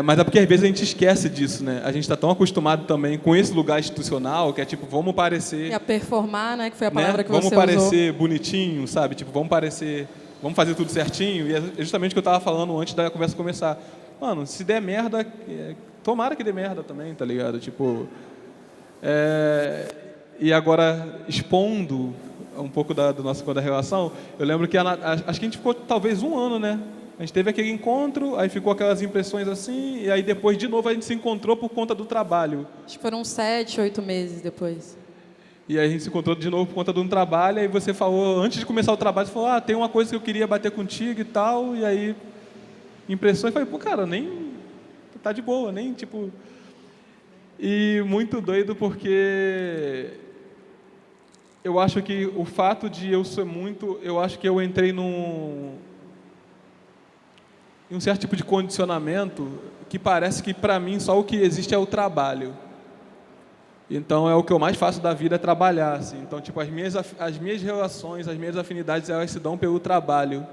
Mas é porque às vezes a gente esquece disso, né? A gente está tão acostumado também com esse lugar institucional, que é tipo, vamos parecer... E a performar, né? Que foi a palavra que você usou. Vamos parecer bonitinho, sabe? Tipo, vamos fazer tudo certinho. E é justamente o que eu estava falando antes da conversa começar. Mano, se der merda, tomara que dê merda também, tá ligado? Tipo... E agora, expondo um pouco da nossa relação, eu lembro que acho que a gente ficou talvez 1 ano, né? A gente teve aquele encontro, aí ficou aquelas impressões assim, e aí depois de novo a gente se encontrou por conta do trabalho. Acho que foram 7, 8 meses depois. E aí a gente se encontrou de novo por conta de um trabalho, aí você falou, antes de começar o trabalho, você falou, tem uma coisa que eu queria bater contigo e tal, e aí, impressões, eu falei, pô, cara, nem, tá de boa, nem, tipo... E muito doido porque eu acho que o fato de eu ser muito, eu acho que eu entrei em um certo tipo de condicionamento que parece que para mim só o que existe é o trabalho. Então é o que eu mais faço da vida, é trabalhar, assim. Então tipo as minhas relações, as minhas afinidades, elas se dão pelo trabalho.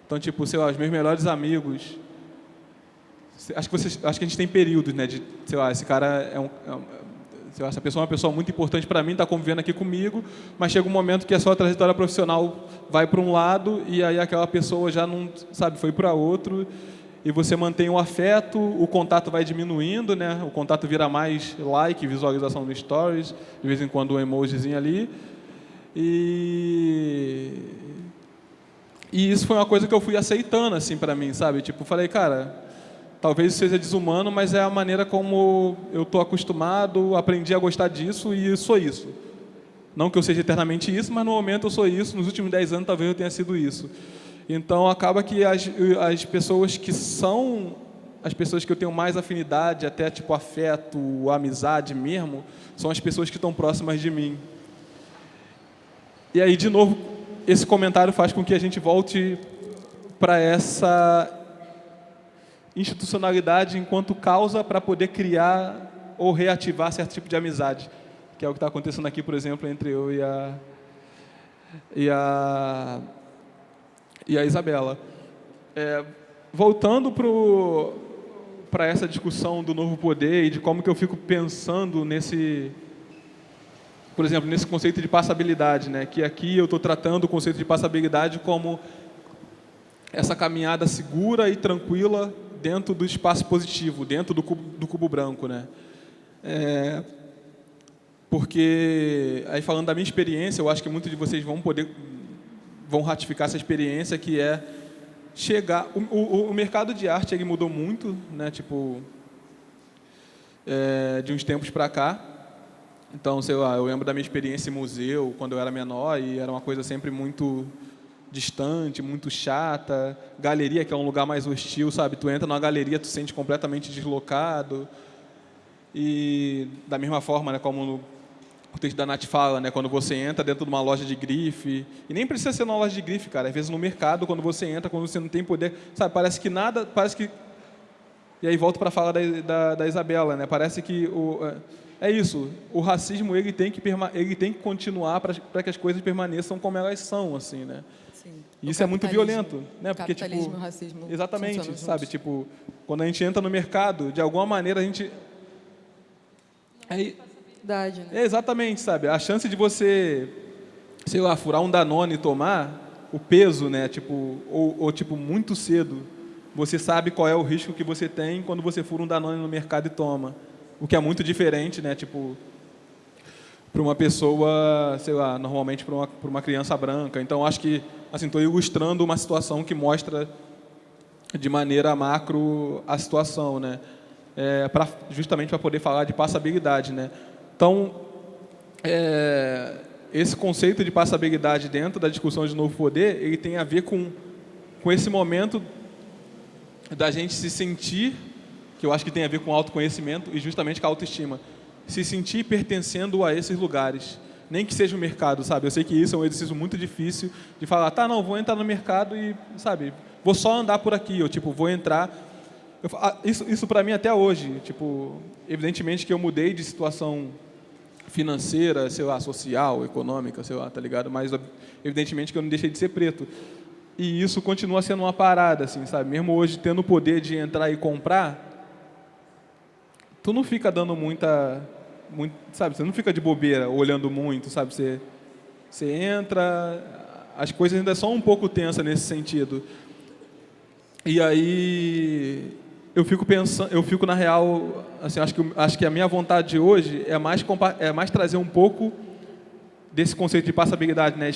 Então tipo, sei lá, os meus melhores amigos, acho que a gente tem períodos, né, de, sei lá, esse cara sei lá, essa pessoa é uma pessoa muito importante para mim, está convivendo aqui comigo, mas chega um momento que a sua trajetória profissional vai para um lado e aí aquela pessoa já não, sabe, foi para outro, e você mantém o afeto, o contato vai diminuindo, né? O contato vira mais like, visualização no stories, de vez em quando um emojizinho ali. E isso foi uma coisa que eu fui aceitando, assim, para mim, sabe? Tipo, falei, cara, talvez seja desumano, mas é a maneira como eu estou acostumado, aprendi a gostar disso e sou isso. Não que eu seja eternamente isso, mas no momento eu sou isso, nos últimos 10 anos talvez eu tenha sido isso. Então acaba que as pessoas que são as pessoas que eu tenho mais afinidade, até tipo afeto, amizade mesmo, são as pessoas que estão próximas de mim. E aí, de novo, esse comentário faz com que a gente volte para essa institucionalidade enquanto causa para poder criar ou reativar certo tipo de amizade, que é o que está acontecendo aqui, por exemplo, entre eu e a Isabela. Voltando para essa discussão do novo poder e de como que eu fico pensando por exemplo, nesse conceito de passabilidade, né? Que aqui eu estou tratando o conceito de passabilidade como essa caminhada segura e tranquila dentro do espaço positivo, dentro do cubo branco, né? Porque, aí falando da minha experiência, eu acho que muitos de vocês vão ratificar essa experiência, que é chegar... O mercado de arte ele mudou muito, né? Tipo, de uns tempos para cá. Então, sei lá, eu lembro da minha experiência em museu, quando eu era menor, e era uma coisa sempre muito distante, muito chata. Galeria, que é um lugar mais hostil, sabe? Tu entra numa galeria, tu se sente completamente deslocado. E da mesma forma, né, como o texto da Nath fala, né, quando você entra dentro de uma loja de grife, e nem precisa ser numa loja de grife, cara, às vezes no mercado, quando você entra, quando você não tem poder, sabe, parece que nada, parece que... E aí volto para a fala da Isabela, né, parece que é isso, o racismo ele tem que continuar para que as coisas permaneçam como elas são, assim, né? Sim. E isso é muito violento, né? Porque capitalismo tipo, e o racismo exatamente, sabe? Tipo, quando a gente entra no mercado, de alguma maneira a gente Né? Exatamente, sabe? A chance de você, sei lá, furar um Danone e tomar, o peso, né? Tipo, ou tipo muito cedo, você sabe qual é o risco que você tem quando você fura um Danone no mercado e toma. O que é muito diferente, né? Tipo, para uma pessoa, sei lá, normalmente para uma criança branca. Então, acho que, assim, estou ilustrando uma situação que mostra de maneira macro a situação, né? Justamente para poder falar de passabilidade, né? Então, esse conceito de passabilidade dentro da discussão de novo poder, ele tem a ver com esse momento da gente se sentir, que eu acho que tem a ver com autoconhecimento e justamente com a autoestima, se sentir pertencendo a esses lugares, nem que seja o mercado, sabe? Eu sei que isso é um exercício muito difícil de falar, tá, não, vou entrar no mercado e, sabe, vou só andar por aqui, eu, tipo, vou entrar... Isso para mim até hoje, tipo, evidentemente que eu mudei de situação financeira, sei lá, social, econômica, sei lá, tá ligado? Mas evidentemente que eu não deixei de ser preto. E isso continua sendo uma parada, assim, sabe? Mesmo hoje tendo o poder de entrar e comprar, tu não fica dando sabe? Você não fica de bobeira, olhando muito, sabe? Você entra, as coisas ainda são um pouco tensas nesse sentido. E aí eu fico pensando, eu fico na real, assim, acho que a minha vontade hoje é mais trazer um pouco desse conceito de passabilidade, né?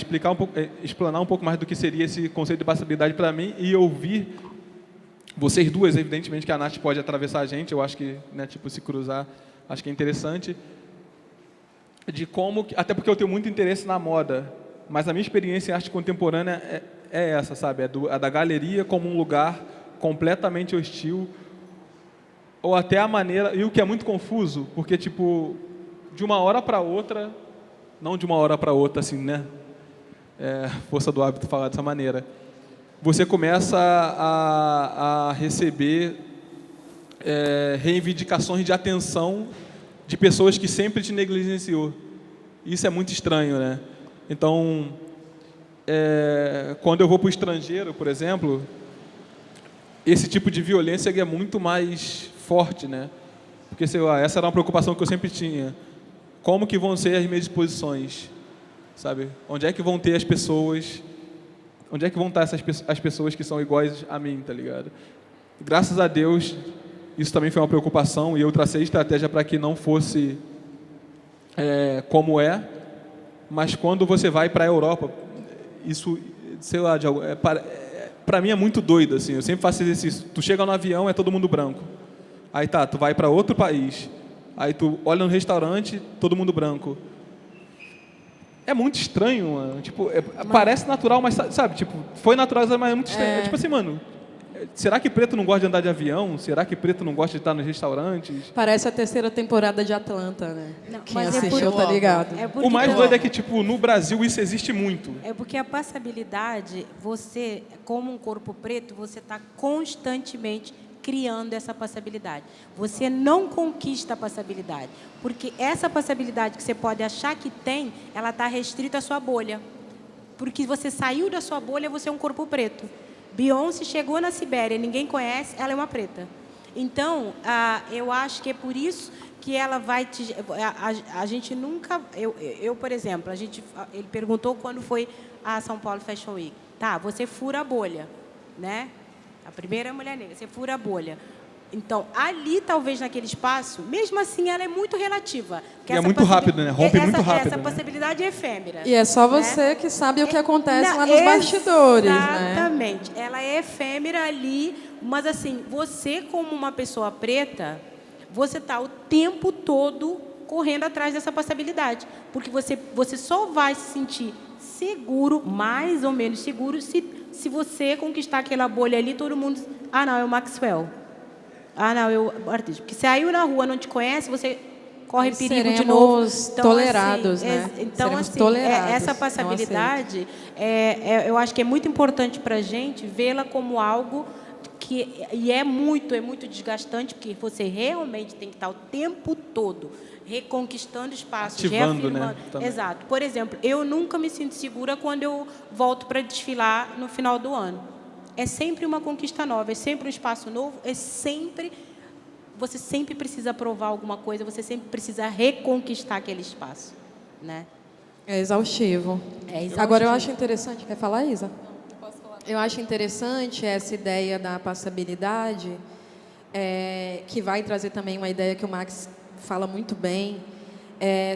Explanar um pouco mais do que seria esse conceito de passabilidade para mim e ouvir vocês duas, evidentemente que a Nath pode atravessar a gente, eu acho que, né, tipo, se cruzar, acho que é interessante, de como, até porque eu tenho muito interesse na moda, mas a minha experiência em arte contemporânea é essa, sabe? A da galeria como um lugar completamente hostil, ou até a maneira, e o que é muito confuso, porque, tipo, de uma hora para outra, não de uma hora para outra, assim, né? Força do hábito falar dessa maneira. Você começa a receber reivindicações de atenção de pessoas que sempre te negligenciou. Isso é muito estranho, né? Então, quando eu vou para o estrangeiro, por exemplo, esse tipo de violência é muito mais forte, né? Porque, sei lá, essa era uma preocupação que eu sempre tinha. Como que vão ser as minhas exposições? Sabe? Onde é que vão ter as pessoas? Onde é que vão estar as pessoas que são iguais a mim, tá ligado? Graças a Deus, isso também foi uma preocupação e eu tracei estratégia para que não fosse como é. Mas quando você vai para a Europa, isso, sei lá, para mim é muito doido, assim. Eu sempre faço exercício. Tu chega no avião, é todo mundo branco. Aí tá, tu vai para outro país. Aí tu olha no restaurante, todo mundo branco. É muito estranho, mano. Tipo, parece natural, mas sabe, tipo, foi naturalizado, mas é muito estranho. É tipo assim, mano, será que preto não gosta de andar de avião? Será que preto não gosta de estar nos restaurantes? Parece a terceira temporada de Atlanta, né? Não, Quem mas assistiu tá ligado. O mais doido é que, tipo, no Brasil isso existe muito. É porque a passabilidade, você, como um corpo preto, você está constantemente criando essa passabilidade. Você não conquista a passabilidade, porque essa passabilidade que você pode achar que tem, ela está restrita à sua bolha. Porque você saiu da sua bolha, você é um corpo preto. Beyoncé chegou na Sibéria, ninguém conhece, ela é uma preta. Então, eu acho que é por isso que ela vai te... A gente nunca... Eu, por exemplo, ele perguntou quando foi a São Paulo Fashion Week. Tá, você fura a bolha, né? A primeira mulher negra, você fura a bolha. Então, ali, talvez, naquele espaço, mesmo assim, ela é muito relativa. E é muito rápido, né? Rompe muito rápido. Essa possibilidade é efêmera. E é só você que sabe o que acontece lá nos bastidores, né? Exatamente. Ela é efêmera ali, mas, assim, você, como uma pessoa preta, você está o tempo todo correndo atrás dessa passabilidade. Porque você só vai se sentir seguro, mais ou menos seguro, se você conquistar aquela bolha ali, todo mundo... Ah, não, é o Maxwell. Ah, não, eu artista. Porque se saiu na rua, não te conhece, você corre perigo de novo. Então, tolerados, assim, né? Então, seremos assim, tolerados, essa passabilidade, eu acho que é muito importante para a gente vê-la como algo que... E é muito desgastante, porque você realmente tem que estar o tempo todo reconquistando espaços, ativando, reafirmando. Né? Exato. Por exemplo, eu nunca me sinto segura quando eu volto para desfilar no final do ano. É sempre uma conquista nova, é sempre um espaço novo, você sempre precisa provar alguma coisa, você sempre precisa reconquistar aquele espaço, né? É exaustivo. Agora, eu acho interessante... Quer falar, Isa? Não posso falar. Eu acho interessante essa ideia da passabilidade, que vai trazer também uma ideia que o Max fala muito bem,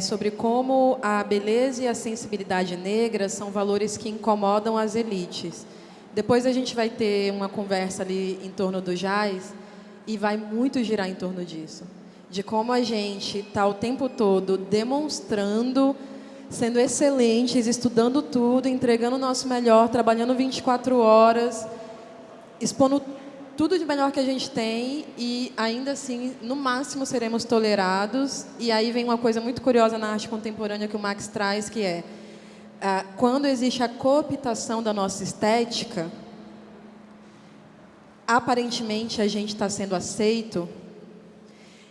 sobre como a beleza e a sensibilidade negra são valores que incomodam as elites. Depois a gente vai ter uma conversa ali em torno do jazz e vai muito girar em torno disso. De como a gente está o tempo todo demonstrando, sendo excelentes, estudando tudo, entregando o nosso melhor, trabalhando 24 horas, expondo tudo de melhor que a gente tem e ainda assim, no máximo, seremos tolerados. E aí vem uma coisa muito curiosa na arte contemporânea que o Max traz, que é quando existe a cooptação da nossa estética, aparentemente a gente está sendo aceito,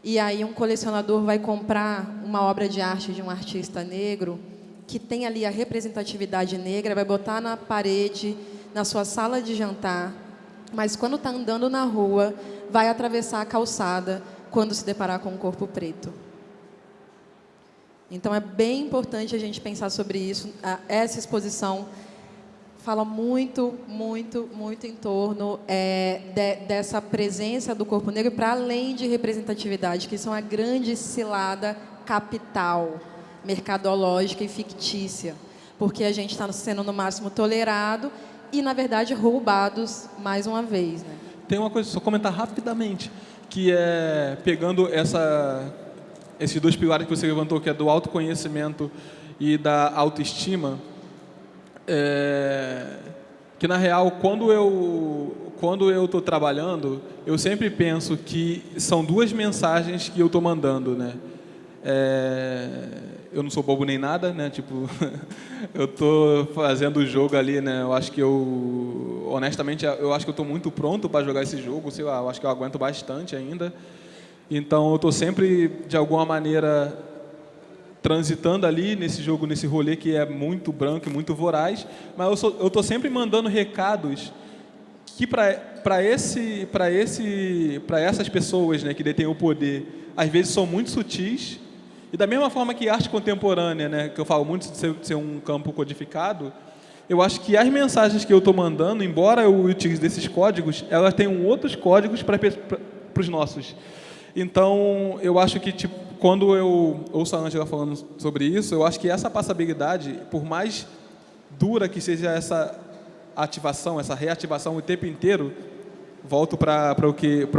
e aí um colecionador vai comprar uma obra de arte de um artista negro que tem ali a representatividade negra, vai botar na parede, na sua sala de jantar, mas quando está andando na rua, vai atravessar a calçada quando se deparar com um corpo preto. Então, é bem importante a gente pensar sobre isso. Essa exposição fala muito, muito, muito em torno dessa presença do corpo negro para além de representatividade, que isso é uma grande cilada capital, mercadológica e fictícia, porque a gente está sendo no máximo tolerado e, na verdade, roubados mais uma vez, né? Tem uma coisa, só comentar rapidamente, que é pegando esses dois pilares que você levantou, que é do autoconhecimento e da autoestima, que na real, quando eu estou trabalhando, eu sempre penso que são duas mensagens que eu estou mandando, né? Eu não sou bobo nem nada, né? Tipo, eu estou fazendo o jogo ali, né? Eu acho que honestamente, eu acho que eu estou muito pronto para jogar esse jogo, sei lá, eu acho que eu aguento bastante ainda. Então, eu estou sempre, de alguma maneira, transitando ali nesse jogo, nesse rolê que é muito branco e muito voraz, mas eu estou sempre mandando recados que para essas pessoas, né, que detêm o poder, às vezes são muito sutis. E da mesma forma que arte contemporânea, né, que eu falo muito de ser um campo codificado, eu acho que as mensagens que eu estou mandando, embora eu utilize desses códigos, elas têm outros códigos para os nossos. Então, eu acho que, tipo, quando eu ouço a Ângela falando sobre isso, eu acho que essa passabilidade, por mais dura que seja essa ativação, essa reativação o tempo inteiro, volto para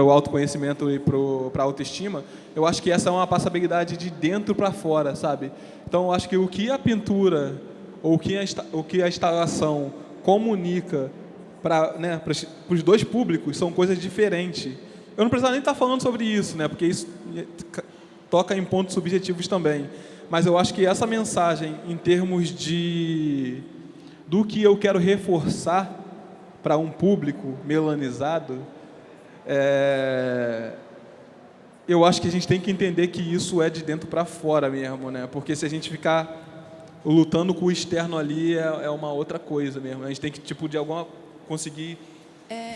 o autoconhecimento e para a autoestima, eu acho que essa é uma passabilidade de dentro para fora, sabe? Então, eu acho que o que a pintura ou o que a instalação comunica para os dois públicos são coisas diferentes. Eu não precisava nem estar falando sobre isso, né? Porque isso toca em pontos subjetivos também. Mas eu acho que essa mensagem, em termos do que eu quero reforçar para um público melanizado, eu acho que a gente tem que entender que isso é de dentro para fora mesmo, né? Porque se a gente ficar lutando com o externo ali, é uma outra coisa mesmo. A gente tem que, tipo, conseguir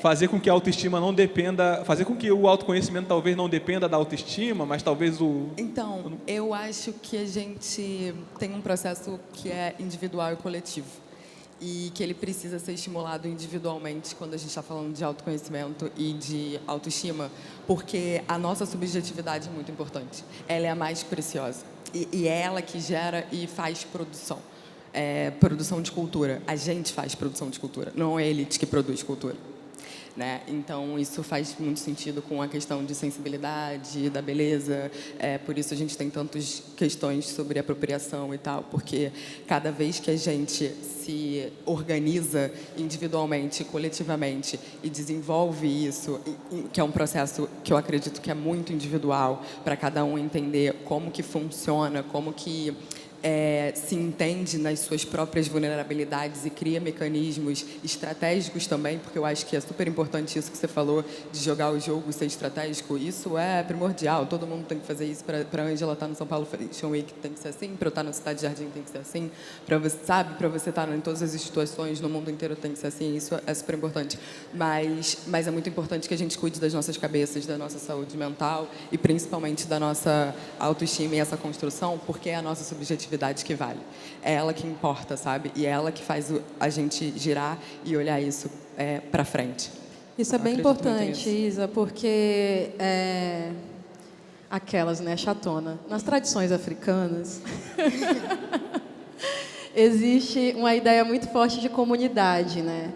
fazer com que a autoestima não dependa, fazer com que o autoconhecimento talvez não dependa da autoestima, mas talvez Então, eu acho que a gente tem um processo que é individual e coletivo. E que ele precisa ser estimulado individualmente quando a gente está falando de autoconhecimento e de autoestima, porque a nossa subjetividade é muito importante. Ela é a mais preciosa. E é ela que gera e faz produção. Produção de cultura. A gente faz produção de cultura, não é a elite que produz cultura. Né? Então, isso faz muito sentido com a questão de sensibilidade, da beleza. Por isso a gente tem tantas questões sobre apropriação e tal, porque cada vez que a gente se organiza individualmente, coletivamente, e desenvolve isso, que é um processo que eu acredito que é muito individual, para cada um entender como que funciona, como que se entende nas suas próprias vulnerabilidades e cria mecanismos estratégicos também, porque eu acho que é super importante isso que você falou, de jogar o jogo, ser estratégico. Isso é primordial, todo mundo tem que fazer isso. Para a Ângela estar no São Paulo Fashion Week tem que ser assim, para eu estar na Cidade Jardim tem que ser assim, para você estar em todas as situações no mundo inteiro tem que ser assim. Isso é super importante. Mas é muito importante que a gente cuide das nossas cabeças, da nossa saúde mental e principalmente da nossa autoestima e essa construção, porque é a nossa subjetividade que vale. É ela que importa, sabe? E é ela que faz a gente girar e olhar isso para frente. Isso é bem importante, Isa, porque aquelas, né, chatona. Nas tradições africanas, existe uma ideia muito forte de comunidade, né?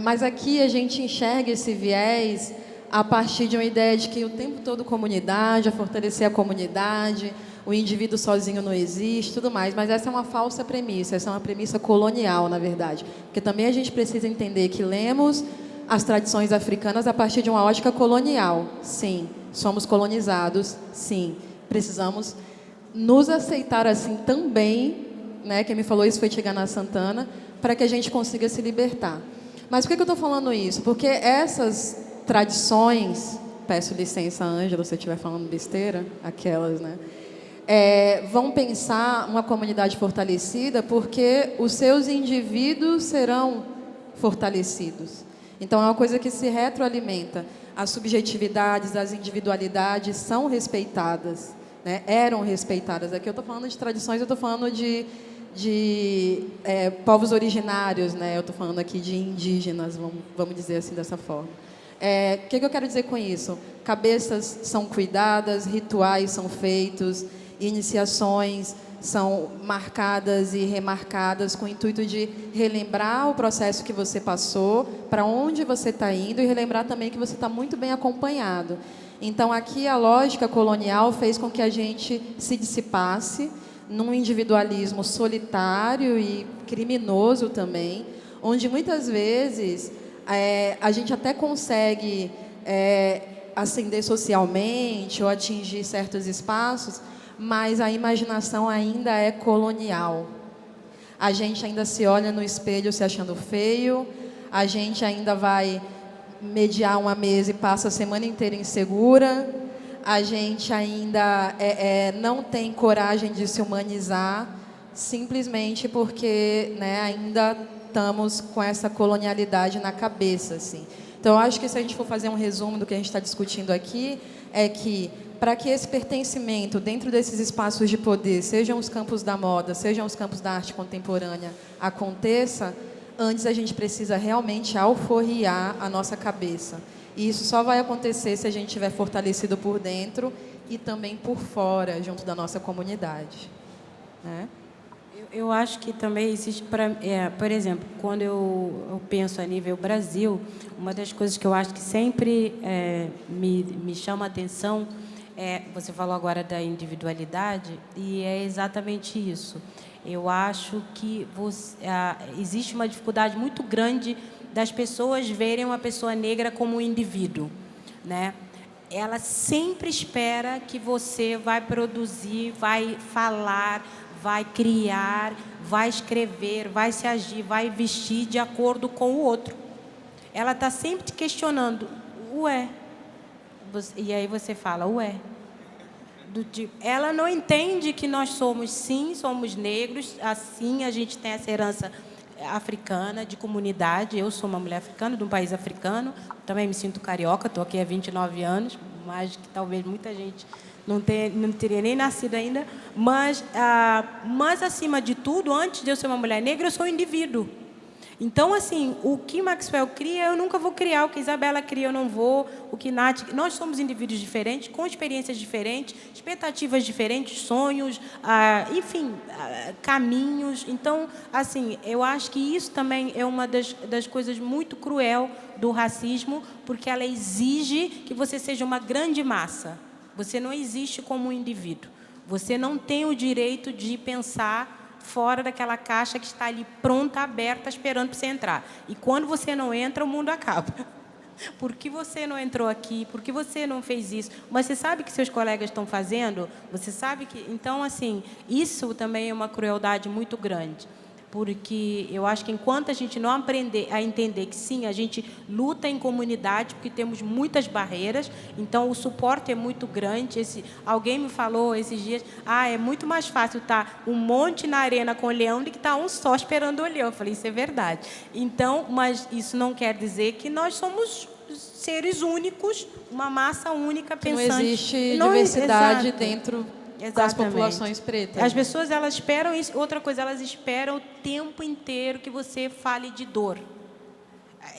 Mas aqui a gente enxerga esse viés a partir de uma ideia de que o tempo todo comunidade, a fortalecer a comunidade, o indivíduo sozinho não existe, tudo mais. Mas essa é uma falsa premissa, essa é uma premissa colonial, na verdade. Porque também a gente precisa entender que lemos as tradições africanas a partir de uma ótica colonial. Sim, somos colonizados, sim. Precisamos nos aceitar assim também, né? Quem me falou isso foi Tigana Santana, para que a gente consiga se libertar. Mas por que eu estou falando isso? Porque essas tradições, peço licença, Ângela, se você estiver falando besteira, aquelas, né? Vão pensar uma comunidade fortalecida porque os seus indivíduos serão fortalecidos. Então, é uma coisa que se retroalimenta. As subjetividades, as individualidades são respeitadas, né? Eram respeitadas. Aqui eu estou falando de tradições, eu estou falando de povos originários, né? Eu estou falando aqui de indígenas, vamos dizer assim dessa forma. O que eu quero dizer com isso? Cabeças são cuidadas, rituais são feitos, iniciações são marcadas e remarcadas com o intuito de relembrar o processo que você passou, para onde você está indo e relembrar também que você está muito bem acompanhado. Então, aqui a lógica colonial fez com que a gente se dissipasse num individualismo solitário e criminoso também, onde muitas vezes a gente até consegue ascender socialmente ou atingir certos espaços, mas a imaginação ainda é colonial. A gente ainda se olha no espelho se achando feio, a gente ainda vai mediar uma mesa e passa a semana inteira insegura, a gente ainda não tem coragem de se humanizar, simplesmente porque, né, ainda estamos com essa colonialidade na cabeça, assim. Então, eu acho que se a gente for fazer um resumo do que a gente está discutindo aqui, é que para que esse pertencimento dentro desses espaços de poder, sejam os campos da moda, sejam os campos da arte contemporânea, aconteça, antes a gente precisa realmente alforriar a nossa cabeça. E isso só vai acontecer se a gente estiver fortalecido por dentro e também por fora, junto da nossa comunidade, né? Eu acho que também existe, por exemplo, quando eu penso a nível Brasil, uma das coisas que eu acho que sempre me chama a atenção você falou agora da individualidade, e é exatamente isso. Eu acho que existe uma dificuldade muito grande das pessoas verem uma pessoa negra como um indivíduo, né? Ela sempre espera que você vai produzir, vai falar, vai criar, vai escrever, vai se agir, vai vestir de acordo com o outro. Ela está sempre te questionando, ué. E aí você fala, ué. Ela não entende que nós somos negros, assim a gente tem essa herança africana, de comunidade. Eu sou uma mulher africana, de um país africano, também me sinto carioca, estou aqui há 29 anos, mais que talvez muita gente não teria nem nascido ainda, mas acima de tudo, antes de eu ser uma mulher negra, eu sou um indivíduo. Então, assim, o que Maxwell cria, eu nunca vou criar. O que Isabela cria, eu não vou. O que Nath... Nós somos indivíduos diferentes, com experiências diferentes, expectativas diferentes, sonhos, enfim, caminhos. Então, assim, eu acho que isso também é uma das coisas muito cruel do racismo, porque ela exige que você seja uma grande massa. Você não existe como um indivíduo. Você não tem o direito de pensar fora daquela caixa que está ali pronta, aberta, esperando para você entrar. E quando você não entra, o mundo acaba. Por que você não entrou aqui? Por que você não fez isso? Mas você sabe que seus colegas estão fazendo? Você sabe que... Então, assim, isso também é uma crueldade muito grande. Porque eu acho que enquanto a gente não aprender a entender que, sim, a gente luta em comunidade, porque temos muitas barreiras, então o suporte é muito grande. Alguém me falou esses dias, é muito mais fácil estar um monte na arena com o leão do que estar um só esperando o leão. Eu falei, isso é verdade. Então, mas isso não quer dizer que nós somos seres únicos, uma massa única pensante. Que não existe diversidade dentro... Exatamente. Das populações pretas. As pessoas, elas esperam isso. Outra coisa, elas esperam o tempo inteiro que você fale de dor.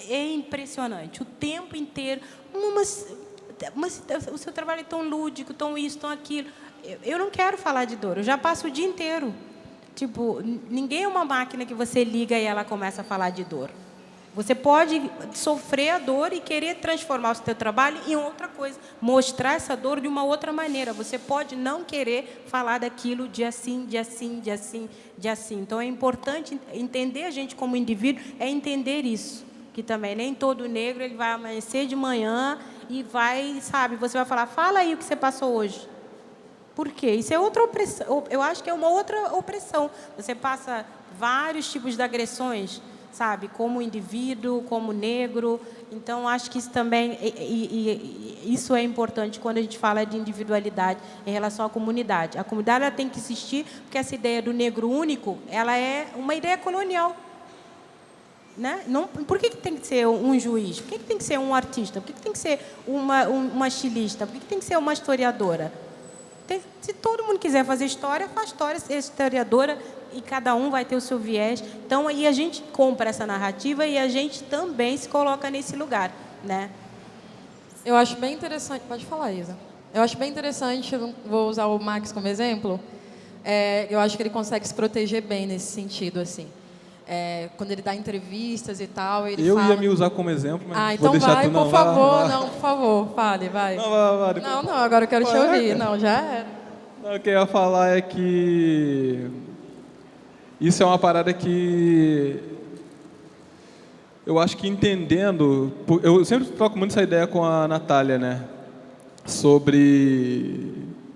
É impressionante. O tempo inteiro. Mas o seu trabalho é tão lúdico, tão isso, tão aquilo. Eu não quero falar de dor. Eu já passo o dia inteiro. Tipo, ninguém é uma máquina que você liga e ela começa a falar de dor. Você pode sofrer a dor e querer transformar o seu trabalho em outra coisa, mostrar essa dor de uma outra maneira. Você pode não querer falar daquilo de assim, de assim, de assim, de assim. Então, é importante entender a gente como indivíduo, é entender isso. Que também nem todo negro ele vai amanhecer de manhã e vai, sabe, você vai falar, fala aí o que você passou hoje. Por quê? Isso é outra opressão. Eu acho que é uma outra opressão. Você passa vários tipos de agressões, sabe, como indivíduo, como negro. Então, acho que isso também, isso é importante quando a gente fala de individualidade em relação à comunidade. A comunidade ela tem que existir, porque essa ideia do negro único, ela é uma ideia colonial. Né? Não, por que tem que ser um juiz? Por que tem que ser um artista? Por que tem que ser uma estilista? Por que tem que ser uma historiadora? Se todo mundo quiser fazer história, faz história. Ser historiadora, e cada um vai ter o seu viés. Então, aí a gente compra essa narrativa e a gente também se coloca nesse lugar, né? Eu acho bem interessante... Pode falar, Isa. Eu acho bem interessante, vou usar o Max como exemplo, eu acho que ele consegue se proteger bem nesse sentido, assim. Quando ele dá entrevistas e tal, ele Eu fala... ia me usar como exemplo, mas então vou deixar vai, tu não. por favor, Vai lá. não, por favor, fale, vai. Não, vai. Não, agora eu quero te ouvir. Não, já era. Não, o que eu ia falar é que isso é uma parada que eu acho que entendendo... Eu sempre troco muito essa ideia com a Natália, né? Sobre...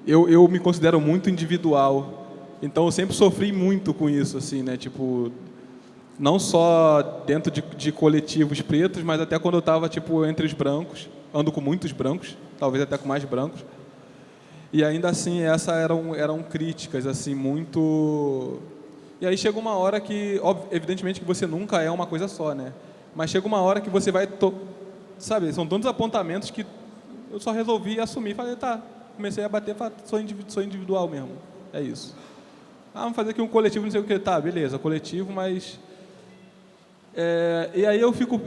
Eu me considero muito individual, então eu sempre sofri muito com isso, assim, né? Tipo, não só dentro de coletivos pretos, mas até quando eu estava tipo, entre os brancos, ando com muitos brancos, talvez até com mais brancos, e ainda assim essas eram críticas, assim, muito... E aí chega uma hora que, evidentemente que você nunca é uma coisa só, né? Mas chega uma hora que você vai... Sabe, são tantos apontamentos que eu só resolvi assumir, falei, tá, comecei a bater, falei, sou individual mesmo, é isso. Vamos fazer aqui um coletivo, não sei o que, tá, beleza, coletivo, mas... e aí eu fico,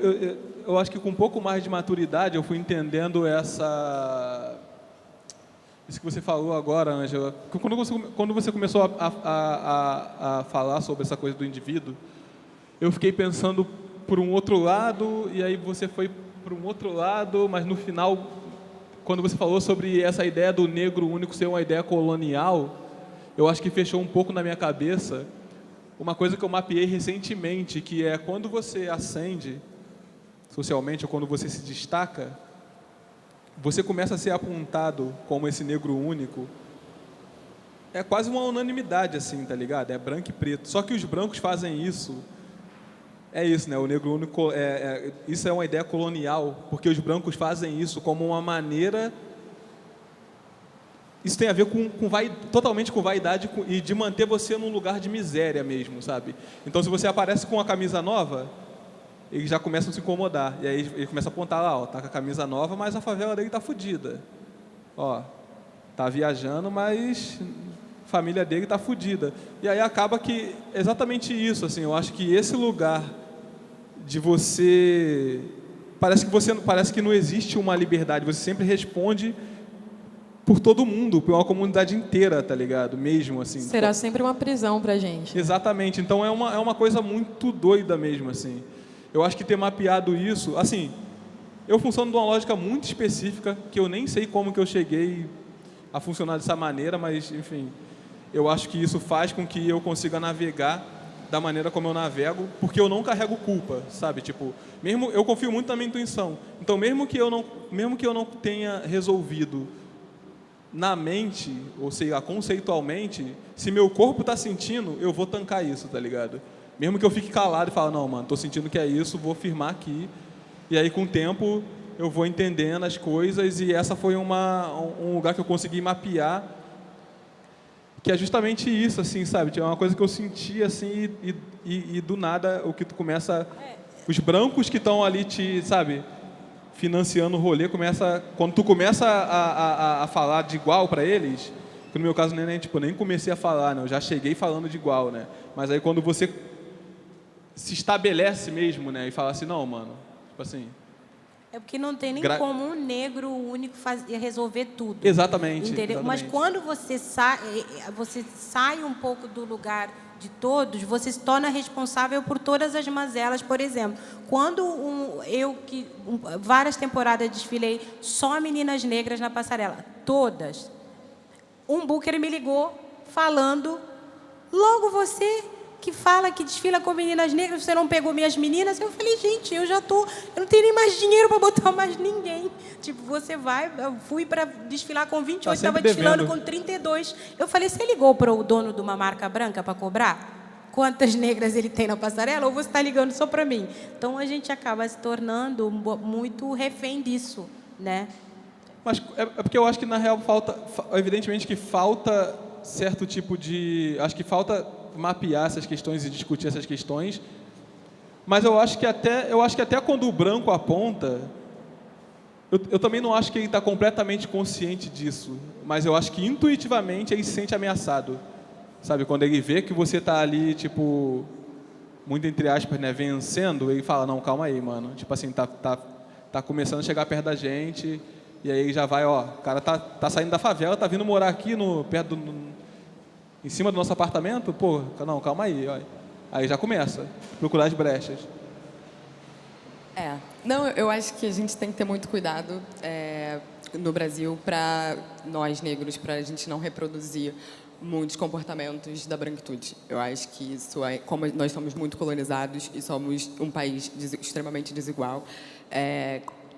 eu acho que com um pouco mais de maturidade eu fui entendendo isso que você falou agora, Ângela. Quando você começou a falar sobre essa coisa do indivíduo, eu fiquei pensando por um outro lado, e aí você foi por um outro lado, mas no final, quando você falou sobre essa ideia do negro único ser uma ideia colonial, eu acho que fechou um pouco na minha cabeça uma coisa que eu mapeei recentemente, que é quando você ascende socialmente, ou quando você se destaca, você começa a ser apontado como esse negro único. É quase uma unanimidade, assim, tá ligado? É branco e preto. Só que os brancos fazem isso. É isso, né? O negro único, isso é uma ideia colonial, porque os brancos fazem isso como uma maneira... Isso tem a ver totalmente com vaidade e de manter você num lugar de miséria mesmo, sabe? Então, se você aparece com uma camisa nova, eles já começam a se incomodar. E aí ele começa a apontar lá, ó, tá com a camisa nova, mas a favela dele tá fodida. Ó, tá viajando, mas a família dele tá fodida. E aí acaba que exatamente isso, assim, eu acho que esse lugar de você parece que não existe uma liberdade, você sempre responde por todo mundo, por uma comunidade inteira, tá ligado? Mesmo assim. Será sempre uma prisão pra gente. Exatamente. Então é uma coisa muito doida mesmo, assim. Eu acho que ter mapeado isso, assim, eu funciono de uma lógica muito específica, que eu nem sei como que eu cheguei a funcionar dessa maneira, mas, enfim, eu acho que isso faz com que eu consiga navegar da maneira como eu navego, porque eu não carrego culpa, sabe? Tipo, mesmo eu confio muito na minha intuição. Então, mesmo que eu não tenha resolvido na mente, ou seja, conceitualmente, se meu corpo está sentindo, eu vou tancar isso, tá ligado? Mesmo que eu fique calado e fale, não, mano, tô sentindo que é isso, vou firmar aqui. E aí, com o tempo, eu vou entendendo as coisas, e essa foi um lugar que eu consegui mapear, que é justamente isso, assim, sabe? É uma coisa que eu senti, assim, e do nada, o que tu começa... Os brancos que estão ali sabe... financiando o rolê, quando tu começa a falar de igual para eles, que no meu caso nem comecei a falar, né? Eu já cheguei falando de igual, né? Mas aí quando você se estabelece mesmo, né? E fala assim, não, mano, tipo assim... É porque não tem nem como um negro único resolver tudo. Exatamente. Entendeu? Exatamente. Mas quando você sai um pouco do lugar de todos, você se torna responsável por todas as mazelas. Por exemplo, quando várias temporadas desfilei só meninas negras na passarela, todas, um booker me ligou falando, logo você que fala que desfila com meninas negras, você não pegou minhas meninas? Eu falei, gente, eu não tenho nem mais dinheiro para botar mais ninguém. Tipo, eu fui para desfilar com 28, estava desfilando com 32. Eu falei, você ligou para o dono de uma marca branca para cobrar? Quantas negras ele tem na passarela? Ou você está ligando só para mim? Então, a gente acaba se tornando muito refém disso, né? Mas é porque eu acho que, na real, evidentemente que falta certo tipo de... Acho que falta mapear essas questões e discutir essas questões, mas eu acho que até quando o branco aponta, eu também não acho que ele está completamente consciente disso, mas eu acho que intuitivamente ele se sente ameaçado, Sabe, quando ele vê que você tá ali, tipo, muito entre aspas, né, vencendo, ele fala, não, calma aí, mano. Tipo assim, tá começando a chegar perto da gente, e aí ele já vai, ó, o cara tá saindo da favela, tá vindo morar aqui perto em cima do nosso apartamento, pô, não, calma aí, ó. Aí já começa a procurar as brechas. Não, eu acho que a gente tem que ter muito cuidado no Brasil para nós negros, para a gente não reproduzir muitos comportamentos da branquitude. Eu acho que isso como nós somos muito colonizados e somos um país extremamente desigual.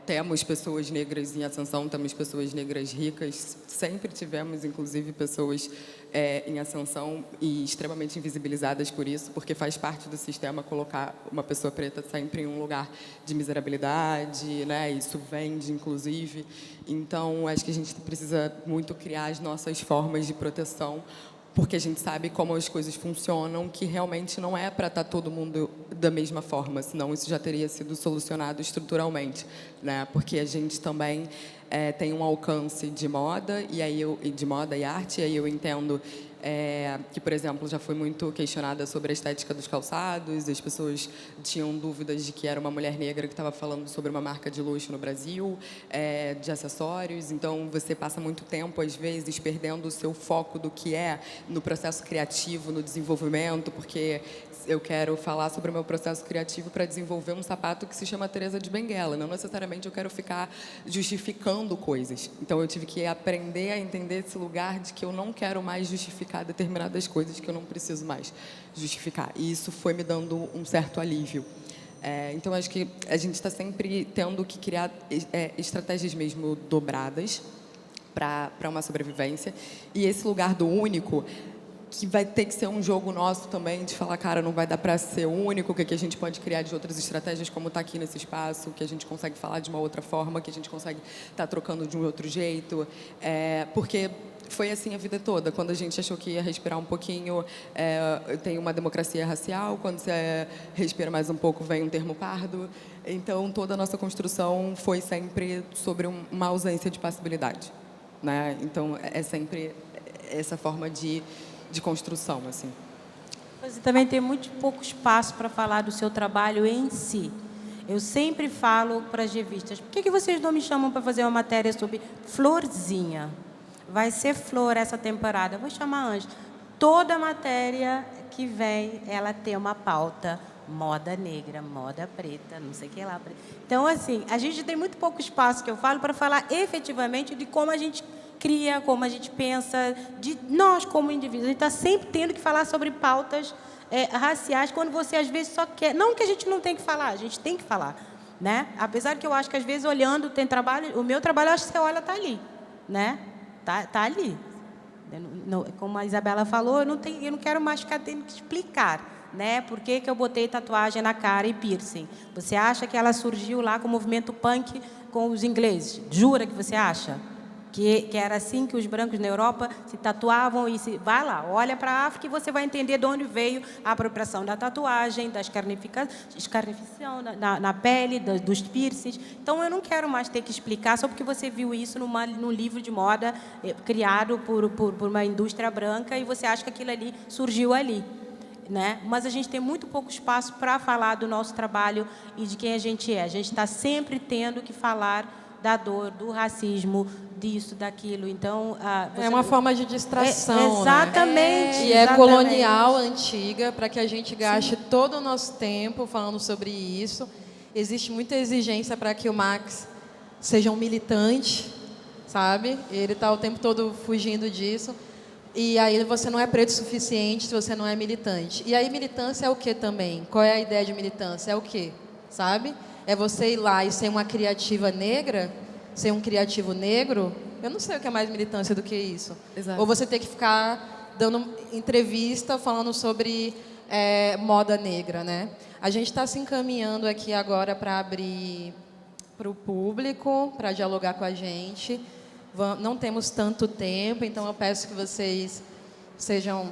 Temos pessoas negras em ascensão, temos pessoas negras ricas, sempre tivemos, inclusive, pessoas em ascensão e extremamente invisibilizadas por isso, porque faz parte do sistema colocar uma pessoa preta sempre em um lugar de miserabilidade, né? Isso vende, inclusive. Então, acho que a gente precisa muito criar as nossas formas de proteção, porque a gente sabe como as coisas funcionam, que realmente não é para estar todo mundo da mesma forma, senão isso já teria sido solucionado estruturalmente, né? Porque a gente também tem um alcance de moda de moda e arte, e aí eu entendo que, por exemplo, já foi muito questionada sobre a estética dos calçados, as pessoas tinham dúvidas de que era uma mulher negra que estava falando sobre uma marca de luxo no Brasil, de acessórios, então você passa muito tempo, às vezes, perdendo o seu foco do que é no processo criativo, no desenvolvimento, porque eu quero falar sobre o meu processo criativo para desenvolver um sapato que se chama Teresa de Benguela, não necessariamente eu quero ficar justificando coisas. Então eu tive que aprender a entender esse lugar de que eu não quero mais justificar determinadas coisas que eu não preciso mais justificar. E isso foi me dando um certo alívio. Então acho que a gente está sempre tendo que criar estratégias mesmo dobradas para uma sobrevivência. E esse lugar do único, que vai ter que ser um jogo nosso também, de falar, cara, não vai dar para ser único, o que a gente pode criar de outras estratégias, como está aqui nesse espaço, que a gente consegue falar de uma outra forma, que a gente consegue estar trocando de um outro jeito, porque foi assim a vida toda. Quando a gente achou que ia respirar um pouquinho, tem uma democracia racial, quando você respira mais um pouco, vem um termo pardo. Então, toda a nossa construção foi sempre sobre uma ausência de passibilidade, né? Então, é sempre essa forma de construção, assim. Você também tem muito pouco espaço para falar do seu trabalho em si. Eu sempre falo para as revistas, por que vocês não me chamam para fazer uma matéria sobre florzinha? Vai ser flor essa temporada. Eu vou chamar antes. Toda matéria que vem, ela tem uma pauta. Moda negra, moda preta, não sei o que lá. Então, assim, a gente tem muito pouco espaço, que eu falo, para falar efetivamente de como a gente cria, como a gente pensa, de nós como indivíduos. A gente está sempre tendo que falar sobre pautas raciais, quando você às vezes só quer... Não que a gente não tem que falar, a gente tem que falar, né? Apesar que eu acho que às vezes olhando, tem trabalho, o meu trabalho, eu acho que você olha, está ali, né? Tá ali. Como a Isabela falou, eu não quero mais ficar tendo que explicar, né? Por que eu botei tatuagem na cara e piercing? Você acha que ela surgiu lá com o movimento punk com os ingleses? Jura que você acha? Que era assim que os brancos na Europa se tatuavam e vai lá, olha para a África e você vai entender de onde veio a apropriação da tatuagem, da escarnificação na pele, dos piercings. Então, eu não quero mais ter que explicar só porque você viu isso num livro de moda criado por uma indústria branca e você acha que aquilo ali surgiu ali, né? Mas a gente tem muito pouco espaço para falar do nosso trabalho e de quem a gente é. A gente está sempre tendo que falar da dor, do racismo, disso, daquilo. Então, é uma forma de distração, exatamente. Né? E é colonial, antiga, para que a gente gaste todo o nosso tempo falando sobre isso. Existe muita exigência para que o Max seja um militante, sabe? Ele está o tempo todo fugindo disso. E aí você não é preto o suficiente se você não é militante. E aí militância é o quê também? Qual é a ideia de militância? É o quê? Sabe? É você ir lá e ser uma criativa negra, ser um criativo negro. Eu não sei o que é mais militância do que isso. Exato. Ou você ter que ficar dando entrevista falando sobre moda negra, né? A gente está se encaminhando aqui agora para abrir para o público, para dialogar com a gente. Não temos tanto tempo, então eu peço que vocês sejam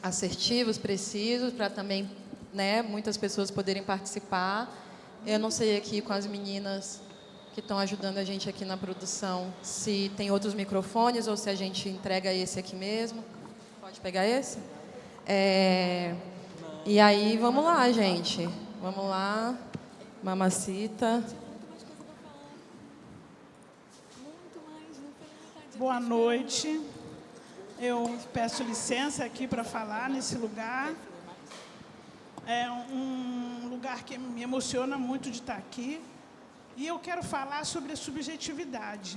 assertivos, precisos, para também, né, muitas pessoas poderem participar. Eu não sei aqui com as meninas que estão ajudando a gente aqui na produção se tem outros microfones ou se a gente entrega esse aqui mesmo. Pode pegar esse? E aí, vamos lá, gente. Vamos lá. Mamacita. Boa noite. Eu peço licença aqui para falar nesse lugar. É um lugar que me emociona muito de estar aqui. E eu quero falar sobre a subjetividade.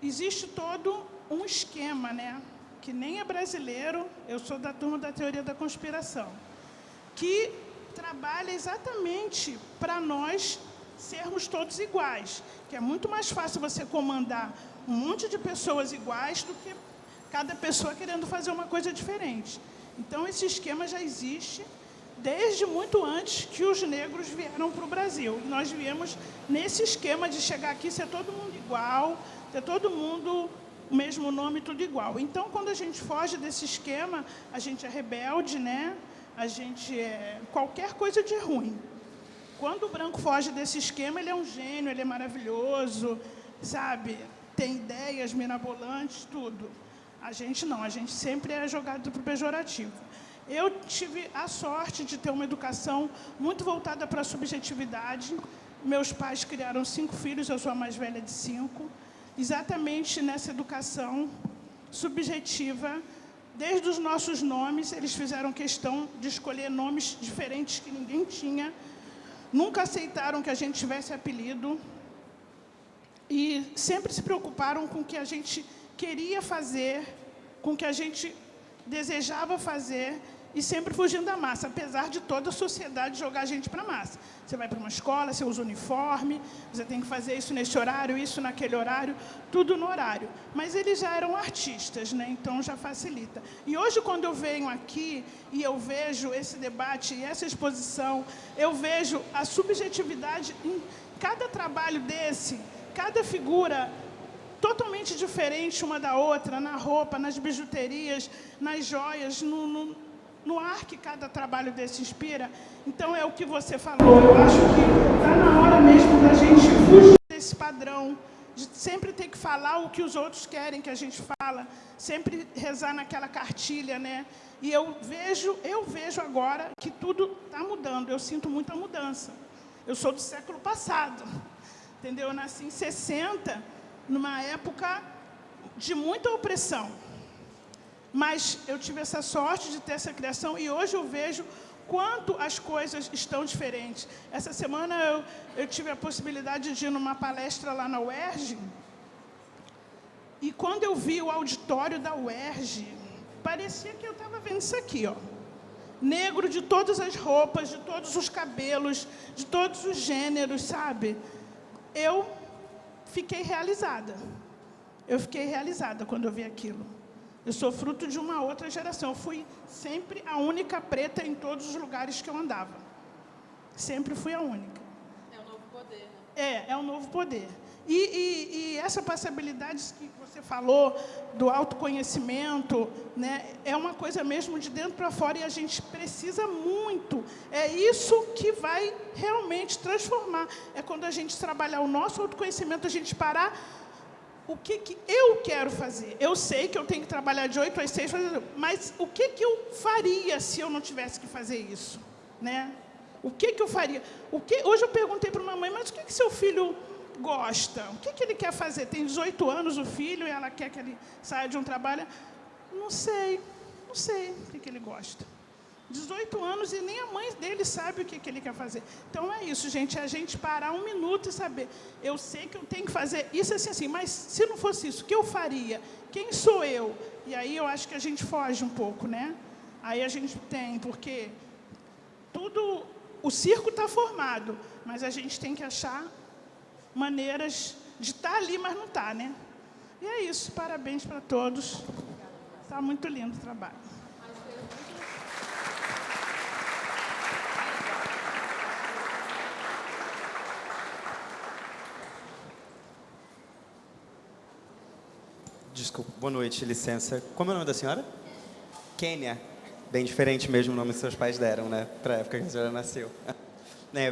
Existe todo um esquema, né? Que nem é brasileiro, eu sou da turma da teoria da conspiração, que trabalha exatamente para nós sermos todos iguais, que é muito mais fácil você comandar um monte de pessoas iguais do que cada pessoa querendo fazer uma coisa diferente. Então, esse esquema já existe desde muito antes que os negros vieram para o Brasil. E nós viemos nesse esquema de chegar aqui, ser todo mundo igual, ter todo mundo o mesmo nome, tudo igual. Então, quando a gente foge desse esquema, a gente é rebelde, né? A gente é qualquer coisa de ruim. Quando o branco foge desse esquema, ele é um gênio, ele é maravilhoso, sabe? Tem ideias mirabolantes, tudo. A gente não, a gente sempre é jogado para o pejorativo. Eu tive a sorte de ter uma educação muito voltada para a subjetividade. Meus pais criaram 5 filhos, eu sou a mais velha de 5. Exatamente nessa educação subjetiva, desde os nossos nomes, eles fizeram questão de escolher nomes diferentes que ninguém tinha. Nunca aceitaram que a gente tivesse apelido. E sempre se preocuparam com o que a gente queria fazer, com o que a gente desejava fazer, e sempre fugindo da massa, apesar de toda a sociedade jogar a gente para a massa. Você vai para uma escola, você usa uniforme, você tem que fazer isso nesse horário, isso naquele horário, tudo no horário. Mas eles já eram artistas, né? Então já facilita. E hoje, quando eu venho aqui e eu vejo esse debate e essa exposição, eu vejo a subjetividade em cada trabalho desse, cada figura totalmente diferente uma da outra, na roupa, nas bijuterias, nas joias, no ar que cada trabalho desse inspira. Então, é o que você falou. Eu acho que está na hora mesmo da gente fugir desse padrão, de sempre ter que falar o que os outros querem que a gente fala, sempre rezar naquela cartilha, né? E eu vejo agora que tudo está mudando. Eu sinto muita mudança. Eu sou do século passado, entendeu? Eu nasci em 60, numa época de muita opressão. Mas eu tive essa sorte de ter essa criação e hoje eu vejo quanto as coisas estão diferentes. Essa semana eu tive a possibilidade de ir numa palestra lá na UERJ, e quando eu vi o auditório da UERJ, parecia que eu estava vendo isso aqui, ó. Negro de todas as roupas, de todos os cabelos, de todos os gêneros, sabe? Eu fiquei realizada. Eu fiquei realizada quando eu vi aquilo. Eu sou fruto de uma outra geração. Eu fui sempre a única preta em todos os lugares que eu andava. Sempre fui a única. É o novo poder, né? É o novo poder. E essa passabilidade que você falou, do autoconhecimento, né, é uma coisa mesmo de dentro para fora e a gente precisa muito. É isso que vai realmente transformar. É quando a gente trabalhar o nosso autoconhecimento, a gente parar. O que eu quero fazer? Eu sei que eu tenho que trabalhar de 8 às 6, mas o que eu faria se eu não tivesse que fazer isso? Né? O que eu faria? Hoje eu perguntei para uma mãe, mas o que seu filho gosta? O que ele quer fazer? Tem 18 anos o filho e ela quer que ele saia de um trabalho. Não sei o que ele gosta. 18 anos e nem a mãe dele sabe o que ele quer fazer. Então é isso, gente, é a gente parar um minuto e saber, eu sei que eu tenho que fazer isso assim, mas se não fosse isso, o que eu faria? Quem sou eu? E aí eu acho que a gente foge um pouco, né? Aí a gente tem, porque o circo está formado, mas a gente tem que achar maneiras de estar ali, mas não está, né? E é isso, parabéns para todos. Está muito lindo o trabalho. Desculpa, boa noite, licença. Como é o nome da senhora? Kênia. Bem diferente mesmo o nome que seus pais deram, né? Para a época que a senhora nasceu.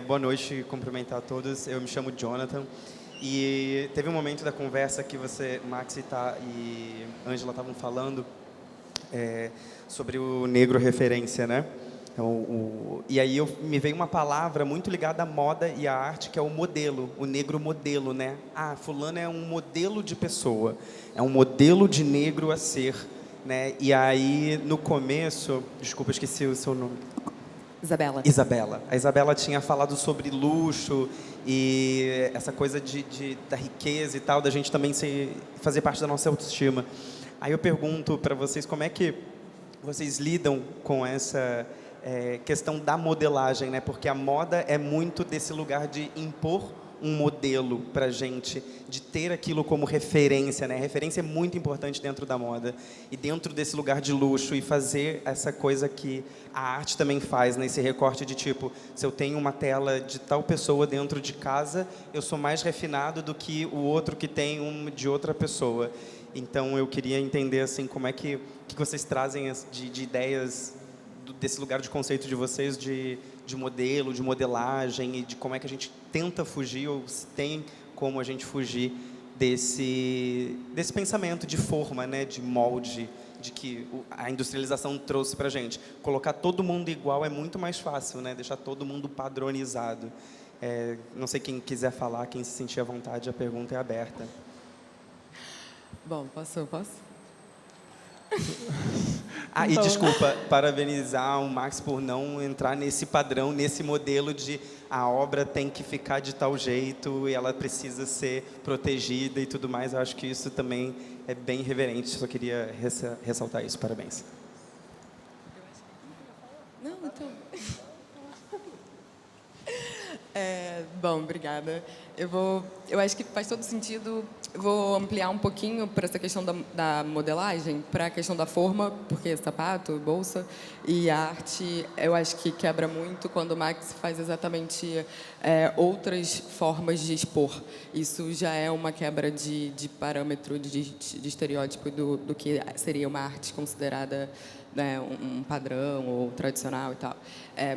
Boa noite, cumprimentar a todos. Eu me chamo Jonathan. E teve um momento da conversa que você, Max e Ângela estavam falando sobre o negro referência, né? E aí me veio uma palavra muito ligada à moda e à arte, que é o modelo, o negro modelo, né? Fulano é um modelo de pessoa, é um modelo de negro a ser, né? E aí, no começo, desculpa, esqueci o seu nome. Isabela. A Isabela tinha falado sobre luxo e essa coisa da riqueza e tal, da gente também fazer parte da nossa autoestima. Aí eu pergunto para vocês como é que vocês lidam com essa questão da modelagem, né? Porque a moda é muito desse lugar de impor um modelo para a gente, de ter aquilo como referência, né? Referência é muito importante dentro da moda e dentro desse lugar de luxo, e fazer essa coisa que a arte também faz, né? Esse recorte de tipo, se eu tenho uma tela de tal pessoa dentro de casa, eu sou mais refinado do que o outro que tem um de outra pessoa. Então eu queria entender assim como é que vocês trazem de ideias desse lugar de conceito de vocês de modelo, de modelagem, e de como é que a gente tenta fugir, ou se tem como a gente fugir desse pensamento de forma, né, de molde, de que a industrialização trouxe para a gente. Colocar todo mundo igual é muito mais fácil, né, deixar todo mundo padronizado. Não sei quem quiser falar, quem se sentir à vontade, a pergunta é aberta. Bom, posso? E desculpa, parabenizar o Max por não entrar nesse padrão, nesse modelo de a obra tem que ficar de tal jeito e ela precisa ser protegida e tudo mais. Eu acho que isso também é bem irreverente, só queria ressaltar isso. Parabéns. Não, então... Bom, obrigada. Eu acho que faz todo sentido. Eu vou ampliar um pouquinho para essa questão da modelagem, para a questão da forma, porque sapato, bolsa e arte, eu acho que quebra muito quando o Max faz exatamente outras formas de expor. Isso já é uma quebra de parâmetro, de estereótipo do que seria uma arte considerada, né, um padrão ou tradicional e tal.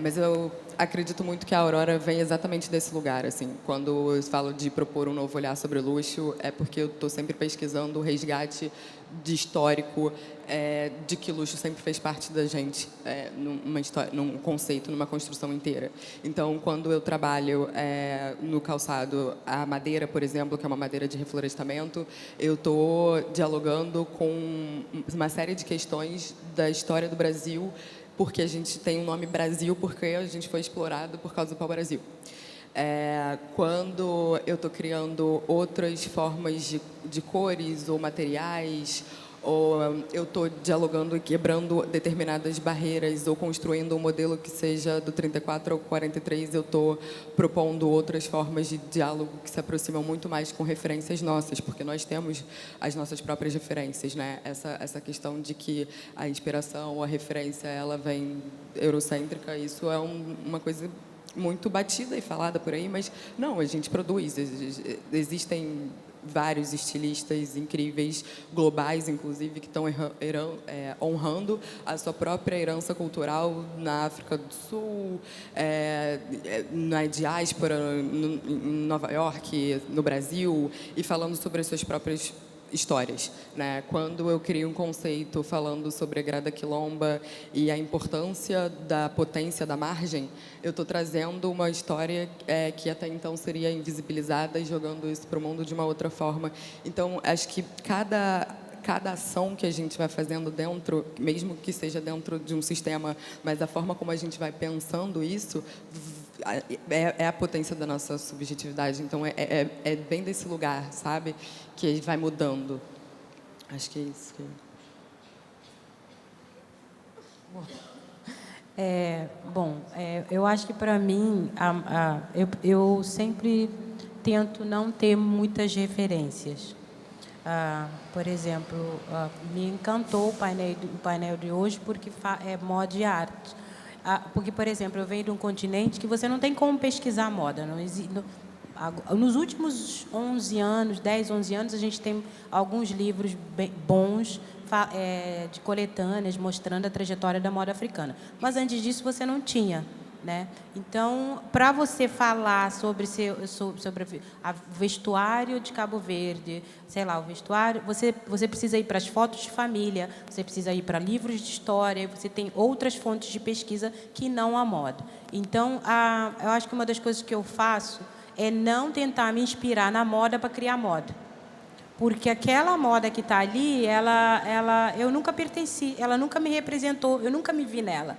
Mas eu acredito muito que a Aurora vem exatamente desse lugar. Assim, quando eu falo de propor um novo olhar sobre o luxo, é porque eu estou sempre pesquisando o resgate de histórico de que luxo sempre fez parte da gente, num conceito, numa construção inteira. Então, quando eu trabalho no calçado, a madeira, por exemplo, que é uma madeira de reflorestamento, eu estou dialogando com uma série de questões da história do Brasil, porque a gente tem o nome Brasil, porque a gente foi explorado por causa do pau-brasil. Quando eu estou criando outras formas de cores ou materiais, ou eu estou dialogando e quebrando determinadas barreiras, ou construindo um modelo que seja do 34 ao 43, eu estou propondo outras formas de diálogo que se aproximam muito mais com referências nossas, porque nós temos as nossas próprias referências, né? Essa questão de que a inspiração ou a referência ela vem eurocêntrica, isso é uma coisa muito batida e falada por aí, mas não, a gente produz. Existem vários estilistas incríveis, globais, inclusive, que estão honrando a sua própria herança cultural na África do Sul, na diáspora, em Nova York, no Brasil, e falando sobre as suas próprias histórias, né? Quando eu crio um conceito falando sobre a Grada Quilomba e a importância da potência da margem, eu estou trazendo uma história que até então seria invisibilizada e jogando isso para o mundo de uma outra forma. Então, acho que cada ação que a gente vai fazendo dentro, mesmo que seja dentro de um sistema, mas a forma como a gente vai pensando isso é a potência da nossa subjetividade. Então, é bem desse lugar, sabe? Que vai mudando. Acho que é isso. Eu acho que, para mim, eu sempre tento não ter muitas referências. Por exemplo, me encantou o painel de hoje porque é moda e arte. Porque, por exemplo, eu venho de um continente que você não tem como pesquisar moda. Nos últimos 11 anos, 10, 11 anos, a gente tem alguns livros bons de coletâneas mostrando a trajetória da moda africana. Mas, antes disso, você não tinha. né? Então, para você falar sobre o vestuário de Cabo Verde, sei lá, o vestuário, você precisa ir para as fotos de família, você precisa ir para livros de história, você tem outras fontes de pesquisa que não a moda. Então, eu acho que uma das coisas que eu faço é não tentar me inspirar na moda para criar moda. Porque aquela moda que está ali, eu nunca pertenci, ela nunca me representou, eu nunca me vi nela.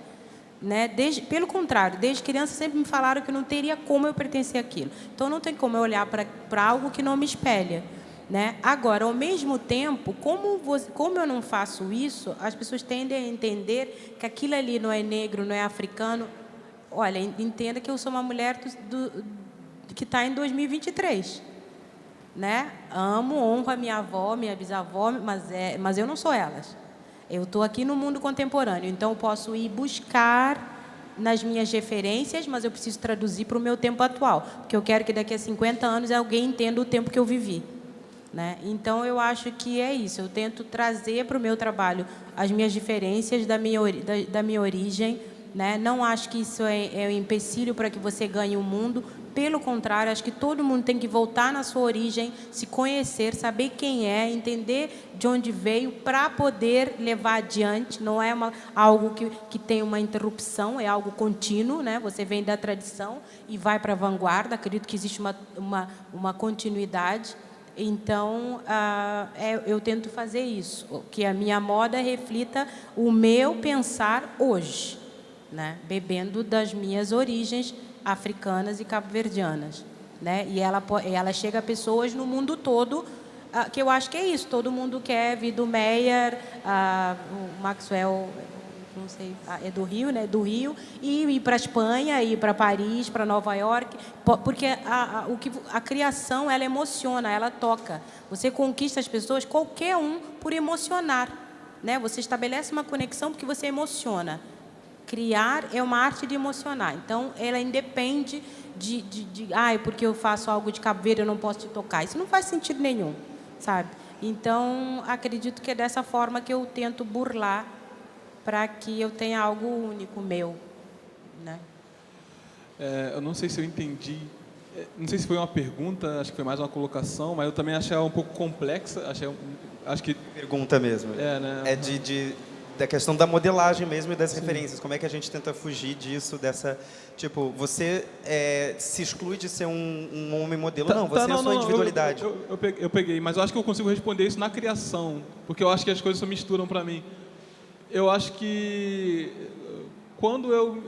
Né? Pelo contrário, desde criança sempre me falaram que não teria como eu pertencer àquilo. Então, não tem como eu olhar para algo que não me espelha. Né? Agora, ao mesmo tempo, como eu não faço isso, as pessoas tendem a entender que aquilo ali não é negro, não é africano. Olha, entenda que eu sou uma mulher que está em 2023. Né? Amo, honro a minha avó, minha bisavó, mas eu não sou elas. Eu estou aqui no mundo contemporâneo, então eu posso ir buscar nas minhas referências, mas eu preciso traduzir para o meu tempo atual, porque eu quero que daqui a 50 anos alguém entenda o tempo que eu vivi. Né? Então, eu acho que é isso. Eu tento trazer para o meu trabalho as minhas diferenças da minha origem. Né? Não acho que isso é um empecilho para que você ganhe o mundo. Pelo contrário, acho que todo mundo tem que voltar na sua origem, se conhecer, saber quem é, entender de onde veio para poder levar adiante. Não é algo que tem uma interrupção, é algo contínuo. Né? Você vem da tradição e vai para a vanguarda. Acredito que existe uma continuidade. Então, eu tento fazer isso, que a minha moda reflita o meu pensar hoje, né? Bebendo das minhas origens africanas e cabo-verdianas. Né? E ela chega a pessoas no mundo todo, que eu acho que é isso. Todo mundo quer vir do Meyer, o Maxwell, não sei, é do Rio, né? Do Rio, e ir para a Espanha, ir para Paris, para Nova York, porque a criação, ela emociona, ela toca. Você conquista as pessoas, qualquer um, por emocionar. Né? Você estabelece uma conexão porque você emociona. Criar é uma arte de emocionar. Então, ela independe porque eu faço algo de Cabo Verde, eu não posso te tocar. Isso não faz sentido nenhum, sabe? Então, acredito que é dessa forma que eu tento burlar para que eu tenha algo único meu. Né? Eu não sei se eu entendi. Não sei se foi uma pergunta, acho que foi mais uma colocação, mas eu também achei ela um pouco complexa. Acho que... Pergunta mesmo. Né? Da questão da modelagem mesmo e das referências. Como é que a gente tenta fugir disso, dessa... Tipo, você se exclui de ser um homem modelo. Não, você é a sua individualidade. Eu peguei, mas eu acho que eu consigo responder isso na criação, porque eu acho que as coisas se misturam para mim. Eu acho que quando eu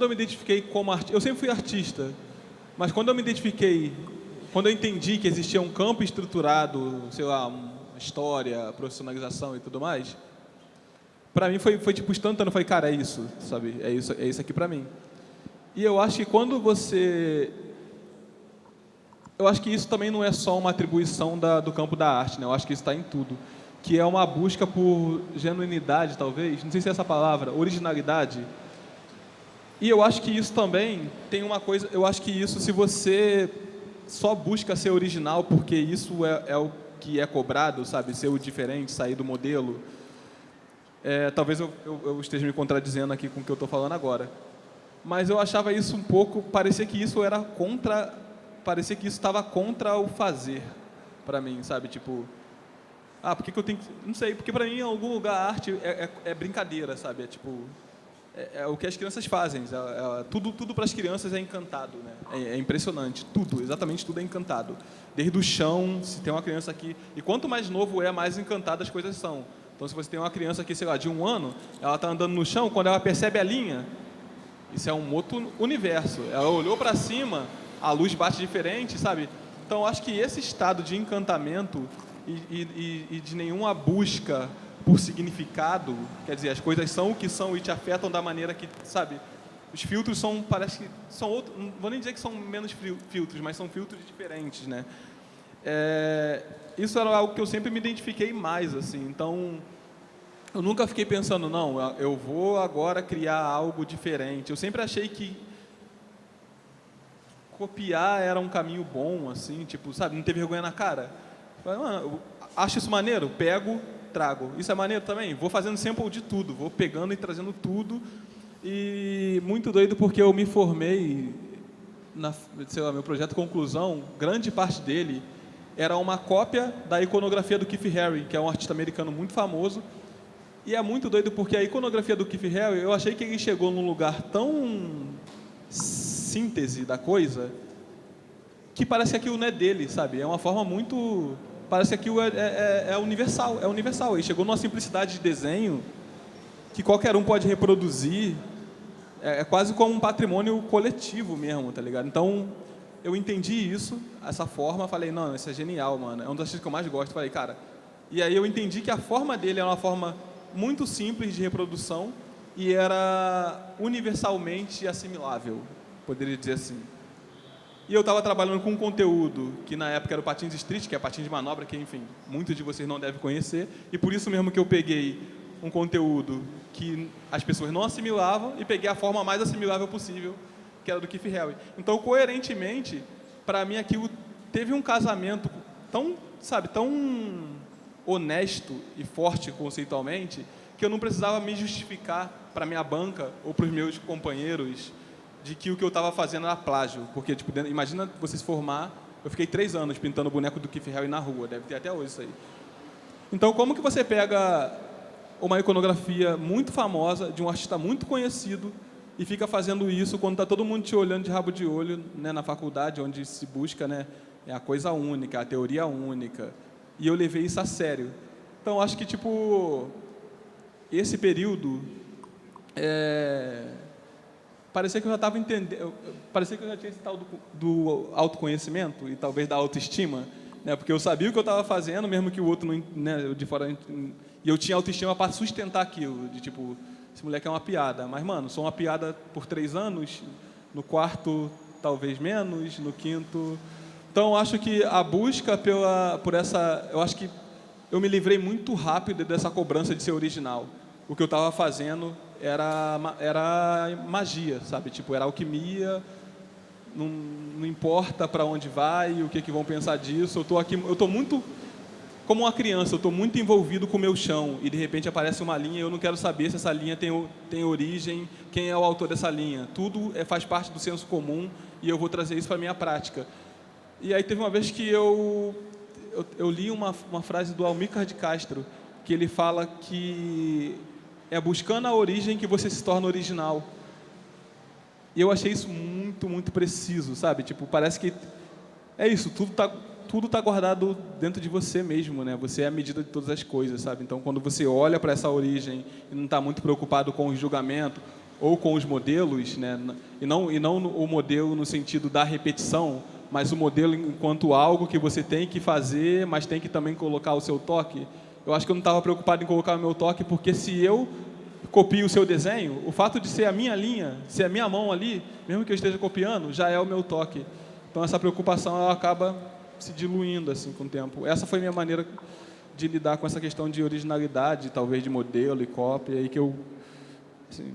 me identifiquei como artista, eu sempre fui artista, mas quando eu entendi que existia um campo estruturado, sei lá, uma história, profissionalização e tudo mais, para mim foi tipo instantâneo. Eu falei, cara, é isso, sabe? É isso aqui para mim. E eu acho que eu acho que isso também não é só uma atribuição do campo da arte, né? Eu acho que isso está em tudo, que é uma busca por genuinidade, talvez, não sei se é essa palavra, originalidade. E eu acho que isso também tem uma coisa, eu acho que isso, se você só busca ser original porque isso é o que é cobrado, sabe, ser o diferente, sair do modelo, talvez eu esteja me contradizendo aqui com o que eu estou falando agora, mas eu achava isso um pouco, parecia que isso estava contra o fazer, para mim, sabe, tipo, por que eu tenho que... Não sei, porque para mim em algum lugar a arte é brincadeira, sabe, é o que as crianças fazem, tudo para as crianças é encantado, né? É impressionante, exatamente tudo é encantado, desde o chão, se tem uma criança aqui, e quanto mais novo mais encantadas as coisas são. Então, se você tem uma criança aqui, sei lá, de 1 ano, ela está andando no chão, quando ela percebe a linha, isso é um outro universo. Ela olhou para cima, a luz bate diferente, sabe? Então, acho que esse estado de encantamento e de nenhuma busca por significado, quer dizer, as coisas são o que são e te afetam da maneira que, sabe? Os filtros parece que são outros, não vou nem dizer que são menos filtros, mas são filtros diferentes, né? Isso era algo que eu sempre me identifiquei mais, assim. Então, eu nunca fiquei pensando, não, eu vou agora criar algo diferente. Eu sempre achei que copiar era um caminho bom, assim, tipo, sabe, não ter vergonha na cara. Eu acho isso maneiro, pego, trago. Isso é maneiro também? Vou fazendo sample de tudo, vou pegando e trazendo tudo. E muito doido porque eu me formei, sei lá, meu projeto conclusão, grande parte dele era uma cópia da iconografia do Keith Haring, que é um artista americano muito famoso. E é muito doido porque a iconografia do Keith Haring, eu achei que ele chegou num lugar tão síntese da coisa, que parece que aquilo não é dele, sabe? É uma forma muito... Parece que aquilo é universal, é universal. Ele chegou numa simplicidade de desenho que qualquer um pode reproduzir, é quase como um patrimônio coletivo mesmo, tá ligado? Então, eu entendi isso, essa forma, falei, não, isso é genial, mano. É um dos artistas que eu mais gosto. Falei, cara... E aí eu entendi que a forma dele é uma forma muito simples de reprodução e era universalmente assimilável, poderia dizer assim. E eu estava trabalhando com um conteúdo que na época era o patins street, que é patins de manobra, que, enfim, muitos de vocês não devem conhecer, e por isso mesmo que eu peguei um conteúdo que as pessoas não assimilavam e peguei a forma mais assimilável possível, que era do Keith Haring. Então, coerentemente, para mim aquilo teve um casamento tão, sabe, tão honesto e forte conceitualmente, que eu não precisava me justificar para minha banca ou para os meus companheiros de que o que eu estava fazendo era plágio. Porque, tipo, imagina você se formar, eu fiquei 3 anos pintando o boneco do Keith Haring na rua, deve ter até hoje isso aí. Então, como que você pega uma iconografia muito famosa, de um artista muito conhecido, e fica fazendo isso quando está todo mundo te olhando de rabo de olho, né, na faculdade, onde se busca, né, é a coisa única, a teoria única. E eu levei isso a sério. Então, acho que, tipo, esse período, parecia que eu já estava entendendo, parecia que eu já tinha esse tal do autoconhecimento e talvez da autoestima, né, porque eu sabia o que eu estava fazendo, mesmo que o outro, não, né, de fora... E eu tinha autoestima para sustentar aquilo, de tipo, esse moleque é uma piada. Mas, mano, sou uma piada por 3 anos, no quarto talvez menos, no quinto... Então, acho que a busca por essa... Eu acho que eu me livrei muito rápido dessa cobrança de ser original. O que eu estava fazendo era magia, sabe? Tipo, era alquimia, não importa para onde vai, o que vão pensar disso. Eu estou muito... Como uma criança, eu estou muito envolvido com o meu chão e, de repente, aparece uma linha e eu não quero saber se essa linha tem origem, quem é o autor dessa linha. Tudo faz parte do senso comum e eu vou trazer isso para a minha prática. E aí teve uma vez que eu li uma frase do Almícar de Castro, que ele fala que é buscando a origem que você se torna original. E eu achei isso muito, muito preciso, sabe? Tipo, parece que é isso, tudo tá guardado dentro de você mesmo, né? Você é a medida de todas as coisas, sabe? Então, quando você olha para essa origem e não está muito preocupado com o julgamento ou com os modelos, né? E não o modelo no sentido da repetição, mas o modelo enquanto algo que você tem que fazer, mas tem que também colocar o seu toque. Eu acho que eu não estava preocupado em colocar o meu toque, porque se eu copio o seu desenho, o fato de ser a minha linha, ser a minha mão ali, mesmo que eu esteja copiando, já é o meu toque. Então, essa preocupação ela acaba se diluindo assim, com o tempo. Essa foi a minha maneira de lidar com essa questão de originalidade, talvez de modelo e cópia, e que eu... Assim,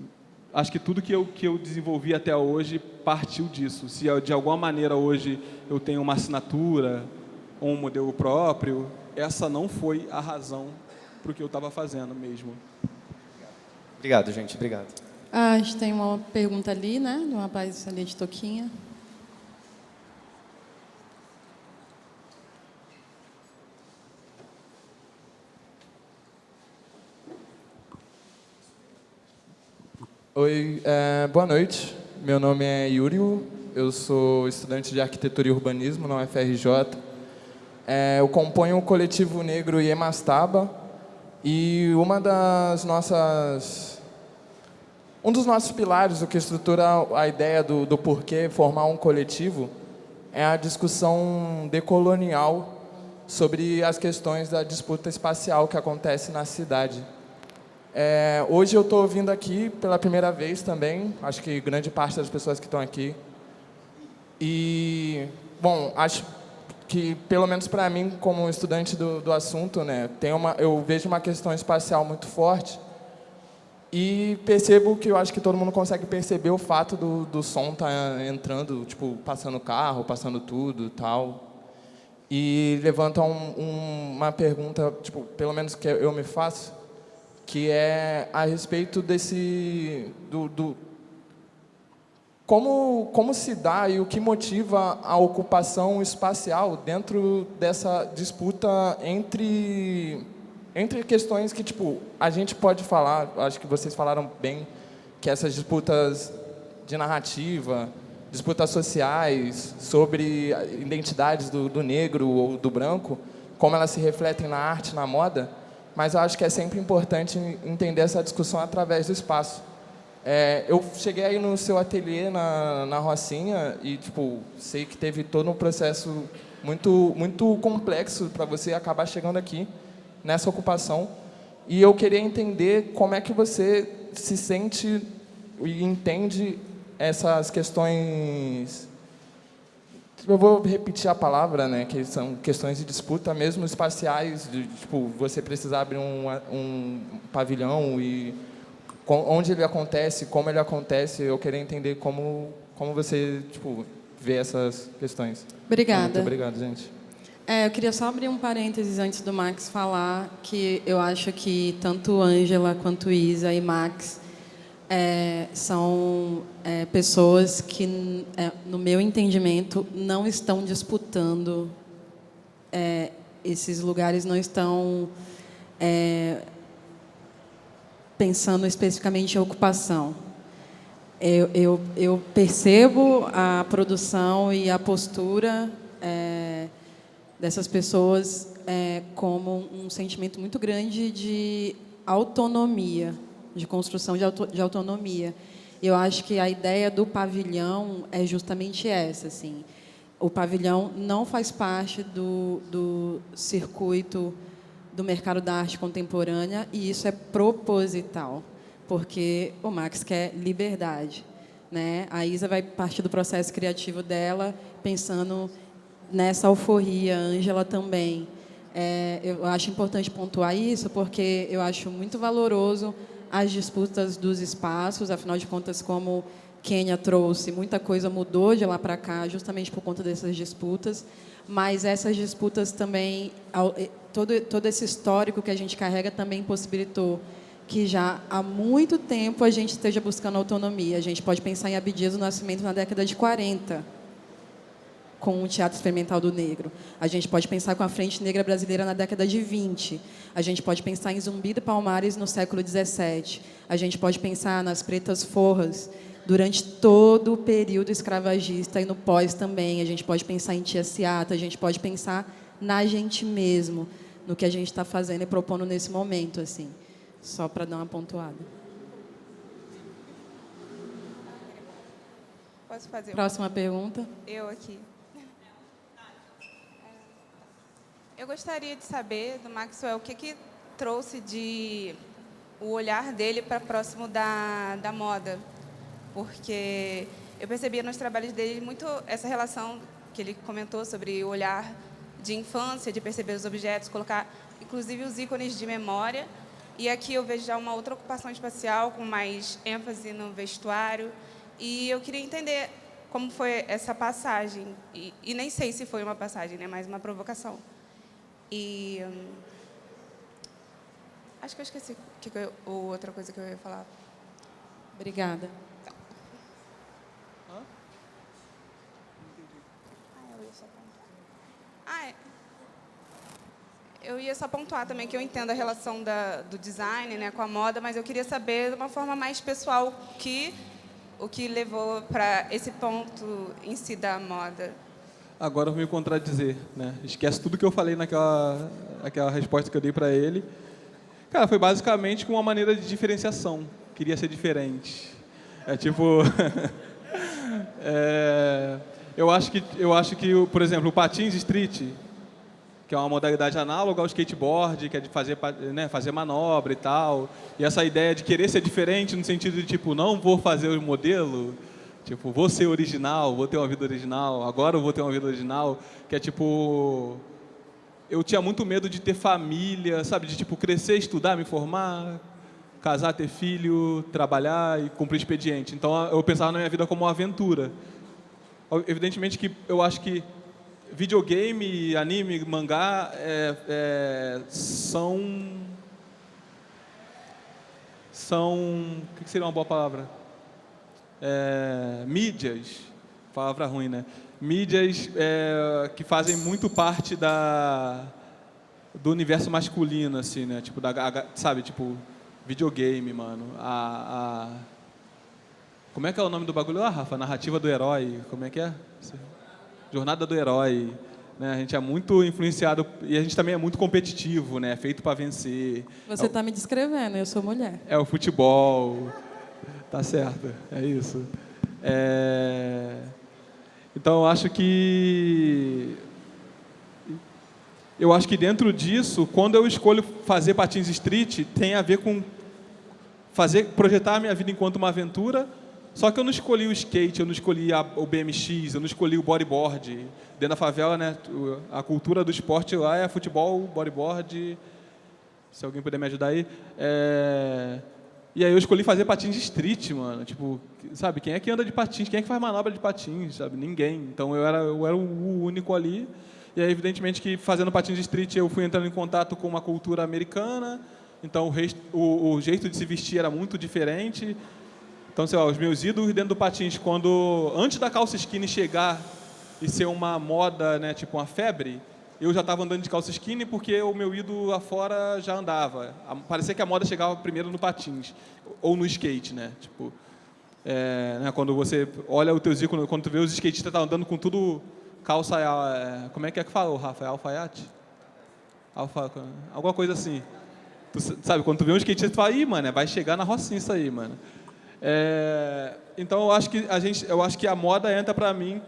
acho que tudo que eu desenvolvi até hoje partiu disso. Se de alguma maneira hoje eu tenho uma assinatura ou um modelo próprio, essa não foi a razão para o que eu estava fazendo mesmo. Obrigado, gente. Obrigado. A gente tem uma pergunta ali, né? De um rapaz ali de touquinha. Oi, boa noite. Meu nome é Yuri, eu sou estudante de Arquitetura e Urbanismo na UFRJ. Eu componho o coletivo negro Iemastaba e um dos nossos pilares, o que estrutura a ideia do porquê formar um coletivo, é a discussão decolonial sobre as questões da disputa espacial que acontece na cidade. Hoje eu estou vindo aqui pela primeira vez também, acho que grande parte das pessoas que estão aqui. E, bom, acho que, pelo menos para mim, como estudante do assunto, né, eu vejo uma questão espacial muito forte e percebo que eu acho que todo mundo consegue perceber o fato do som estar entrando, tipo, passando carro, passando tudo e tal. E levanta uma pergunta, tipo, pelo menos que eu me faço, que é a respeito desse como se dá e o que motiva a ocupação espacial dentro dessa disputa entre questões que, tipo, a gente pode falar, acho que vocês falaram bem, que essas disputas de narrativa, disputas sociais sobre identidades do negro ou do branco, como elas se refletem na arte, na moda, mas eu acho que é sempre importante entender essa discussão através do espaço. Eu cheguei aí no seu ateliê na Rocinha e, tipo, sei que teve todo um processo muito complexo para você acabar chegando aqui nessa ocupação. E eu queria entender como é que você se sente e entende essas questões. Eu vou repetir a palavra, né, que são questões de disputa mesmo espaciais, de, tipo, você precisar abrir um pavilhão e onde ele acontece, como ele acontece. Eu queria entender como você, tipo, vê essas questões. Obrigada. Muito obrigado, gente. Eu queria só abrir um parênteses antes do Max falar, que eu acho que tanto Ângela quanto Isa e Max são pessoas que, no meu entendimento, não estão disputando esses lugares, não estão pensando especificamente em ocupação. Eu percebo a produção e a postura dessas pessoas como um sentimento muito grande de autonomia, de construção de autonomia. Eu acho que a ideia do pavilhão é justamente essa. Assim. O pavilhão não faz parte do circuito do mercado da arte contemporânea, e isso é proposital, porque o Max quer liberdade, né? A Isa vai partir do processo criativo dela, pensando nessa alforria, a Ângela também. Eu acho importante pontuar isso, porque eu acho muito valoroso as disputas dos espaços, afinal de contas, como Kênia trouxe, muita coisa mudou de lá para cá, justamente por conta dessas disputas, mas essas disputas também, todo esse histórico que a gente carrega também possibilitou que já há muito tempo a gente esteja buscando autonomia. A gente pode pensar em Abdias do Nascimento na década de 40, com o Teatro Experimental do Negro. A gente pode pensar com a Frente Negra Brasileira na década de 20. A gente pode pensar em Zumbi do Palmares no século 17. A gente pode pensar nas Pretas Forras durante todo o período escravagista e no pós também. A gente pode pensar em Tia Ciata, a gente pode pensar na gente mesmo, no que a gente está fazendo e propondo nesse momento, assim, só para dar uma pontuada. Posso fazer? Próxima pergunta. Eu aqui. Eu gostaria de saber do Maxwell o que trouxe o olhar dele para próximo da moda, porque eu percebia nos trabalhos dele muito essa relação que ele comentou sobre o olhar de infância, de perceber os objetos, colocar inclusive os ícones de memória. E aqui eu vejo já uma outra ocupação espacial com mais ênfase no vestuário. E eu queria entender como foi essa passagem. E nem sei se foi uma passagem, né, mas uma provocação. E acho que eu esqueci outra coisa que eu ia falar. Obrigada. Eu ia só pontuar também que eu entendo a relação do design, né, com a moda, mas eu queria saber de uma forma mais pessoal o que levou para esse ponto em si da moda. Agora eu vou me contradizer, né? Esquece tudo que eu falei naquela resposta que eu dei para ele. Cara, foi basicamente uma maneira de diferenciação. Queria ser diferente. Eu acho que, por exemplo, o patins street, que é uma modalidade análoga ao skateboard, que é de fazer manobra e tal. E essa ideia de querer ser diferente no sentido de, tipo, não vou fazer o modelo, tipo, vou ser original, vou ter uma vida original, agora eu vou ter uma vida original, que é tipo... Eu tinha muito medo de ter família, sabe? De, tipo, crescer, estudar, me formar, casar, ter filho, trabalhar e cumprir expediente. Então, eu pensava na minha vida como uma aventura. Evidentemente que eu acho que videogame, anime, mangá são são... O que seria uma boa palavra? Mídias, palavra ruim, né? Mídias que fazem muito parte do universo masculino, assim, né? Tipo, sabe, tipo, videogame, mano. Como é que é o nome do bagulho lá, Rafa? Narrativa do herói. Como é que é? Jornada do herói. Né? A gente é muito influenciado e a gente também é muito competitivo, né? Feito para vencer. Você está me descrevendo, eu sou mulher. É o futebol. Tá certo, é isso. Então, eu acho que dentro disso, quando eu escolho fazer patins street, tem a ver com projetar a minha vida enquanto uma aventura. Só que eu não escolhi o skate, eu não escolhi o BMX, eu não escolhi o bodyboard. Dentro da favela, né, a cultura do esporte lá é futebol, bodyboard. Se alguém puder me ajudar aí. E aí eu escolhi fazer patins de street, mano. Tipo, sabe, quem é que anda de patins? Quem é que faz manobra de patins? Sabe? Ninguém. Então eu era o único ali. E aí, evidentemente, que fazendo patins de street eu fui entrando em contato com uma cultura americana. Então o jeito de se vestir era muito diferente. Então, sei lá, os meus ídolos dentro do patins, antes da calça skinny chegar e ser uma moda, né, tipo uma febre, eu já estava andando de calça skinny porque o meu ídolo lá fora já andava. Parecia que a moda chegava primeiro no patins ou no skate, né? Tipo, né, quando você olha os teus ícones, quando tu vê os skatistas tá andando com tudo calça, como é que fala, Rafa? É alfaiate? Alguma coisa assim. Tu sabe, quando tu vê um skatista, tu fala, ih, mano, vai chegar na Rocinha isso aí, mano. Então eu acho que a moda entra para mim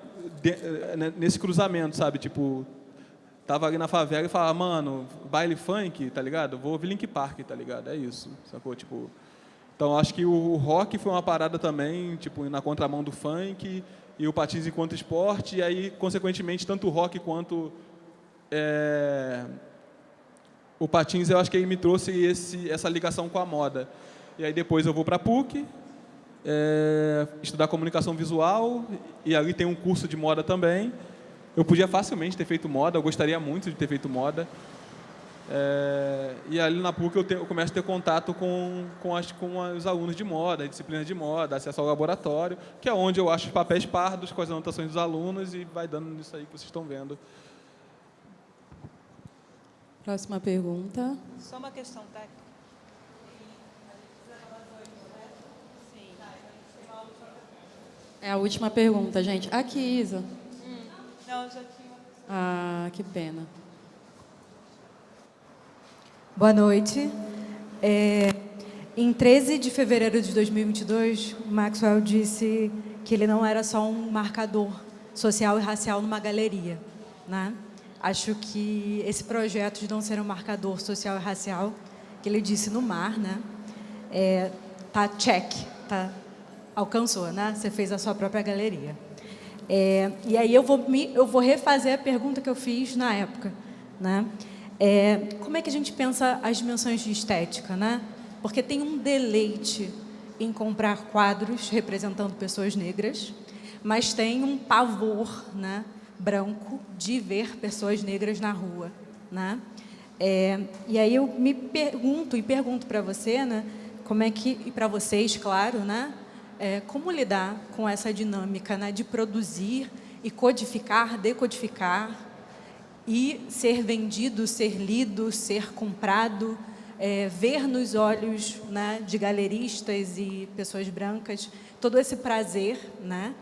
nesse cruzamento, sabe? Tipo, tava ali na favela e falava, mano, baile funk, tá ligado? Vou ouvir Link Park, tá ligado? É isso, sacou? Tipo, então acho que o rock foi uma parada também, tipo, na contramão do funk e o patins enquanto esporte, e aí, consequentemente, tanto o rock quanto o patins, eu acho que ele me trouxe essa ligação com a moda. E aí depois eu vou para a PUC, estudar comunicação visual, e ali tem um curso de moda também. Eu podia facilmente ter feito moda, eu gostaria muito de ter feito moda. E ali na PUC eu começo a ter contato com os alunos de moda, disciplinas de moda, acesso ao laboratório, que é onde eu acho os papéis pardos com as anotações dos alunos e vai dando nisso aí que vocês estão vendo. Próxima pergunta. Só uma questão técnica. É a última pergunta, gente. Aqui, Isa. Não, eu já tinha uma pessoa. Ah, que pena. Boa noite. Em 13 de fevereiro de 2022, o Maxwell disse que ele não era só um marcador social e racial numa galeria, né? Acho que esse projeto de não ser um marcador social e racial, que ele disse no mar, né? Tá check, tá, alcançou, né? Você fez a sua própria galeria. E aí eu vou refazer a pergunta que eu fiz na época, né? Como é que a gente pensa as dimensões de estética, né? Porque tem um deleite em comprar quadros representando pessoas negras, mas tem um pavor, né, branco de ver pessoas negras na rua, né? E aí eu me pergunto para você, né, como é que, e para vocês, claro, né, como lidar com essa dinâmica, né, de produzir e codificar, decodificar e ser vendido, ser lido, ser comprado, ver nos olhos, né, de galeristas e pessoas brancas todo esse prazer, né?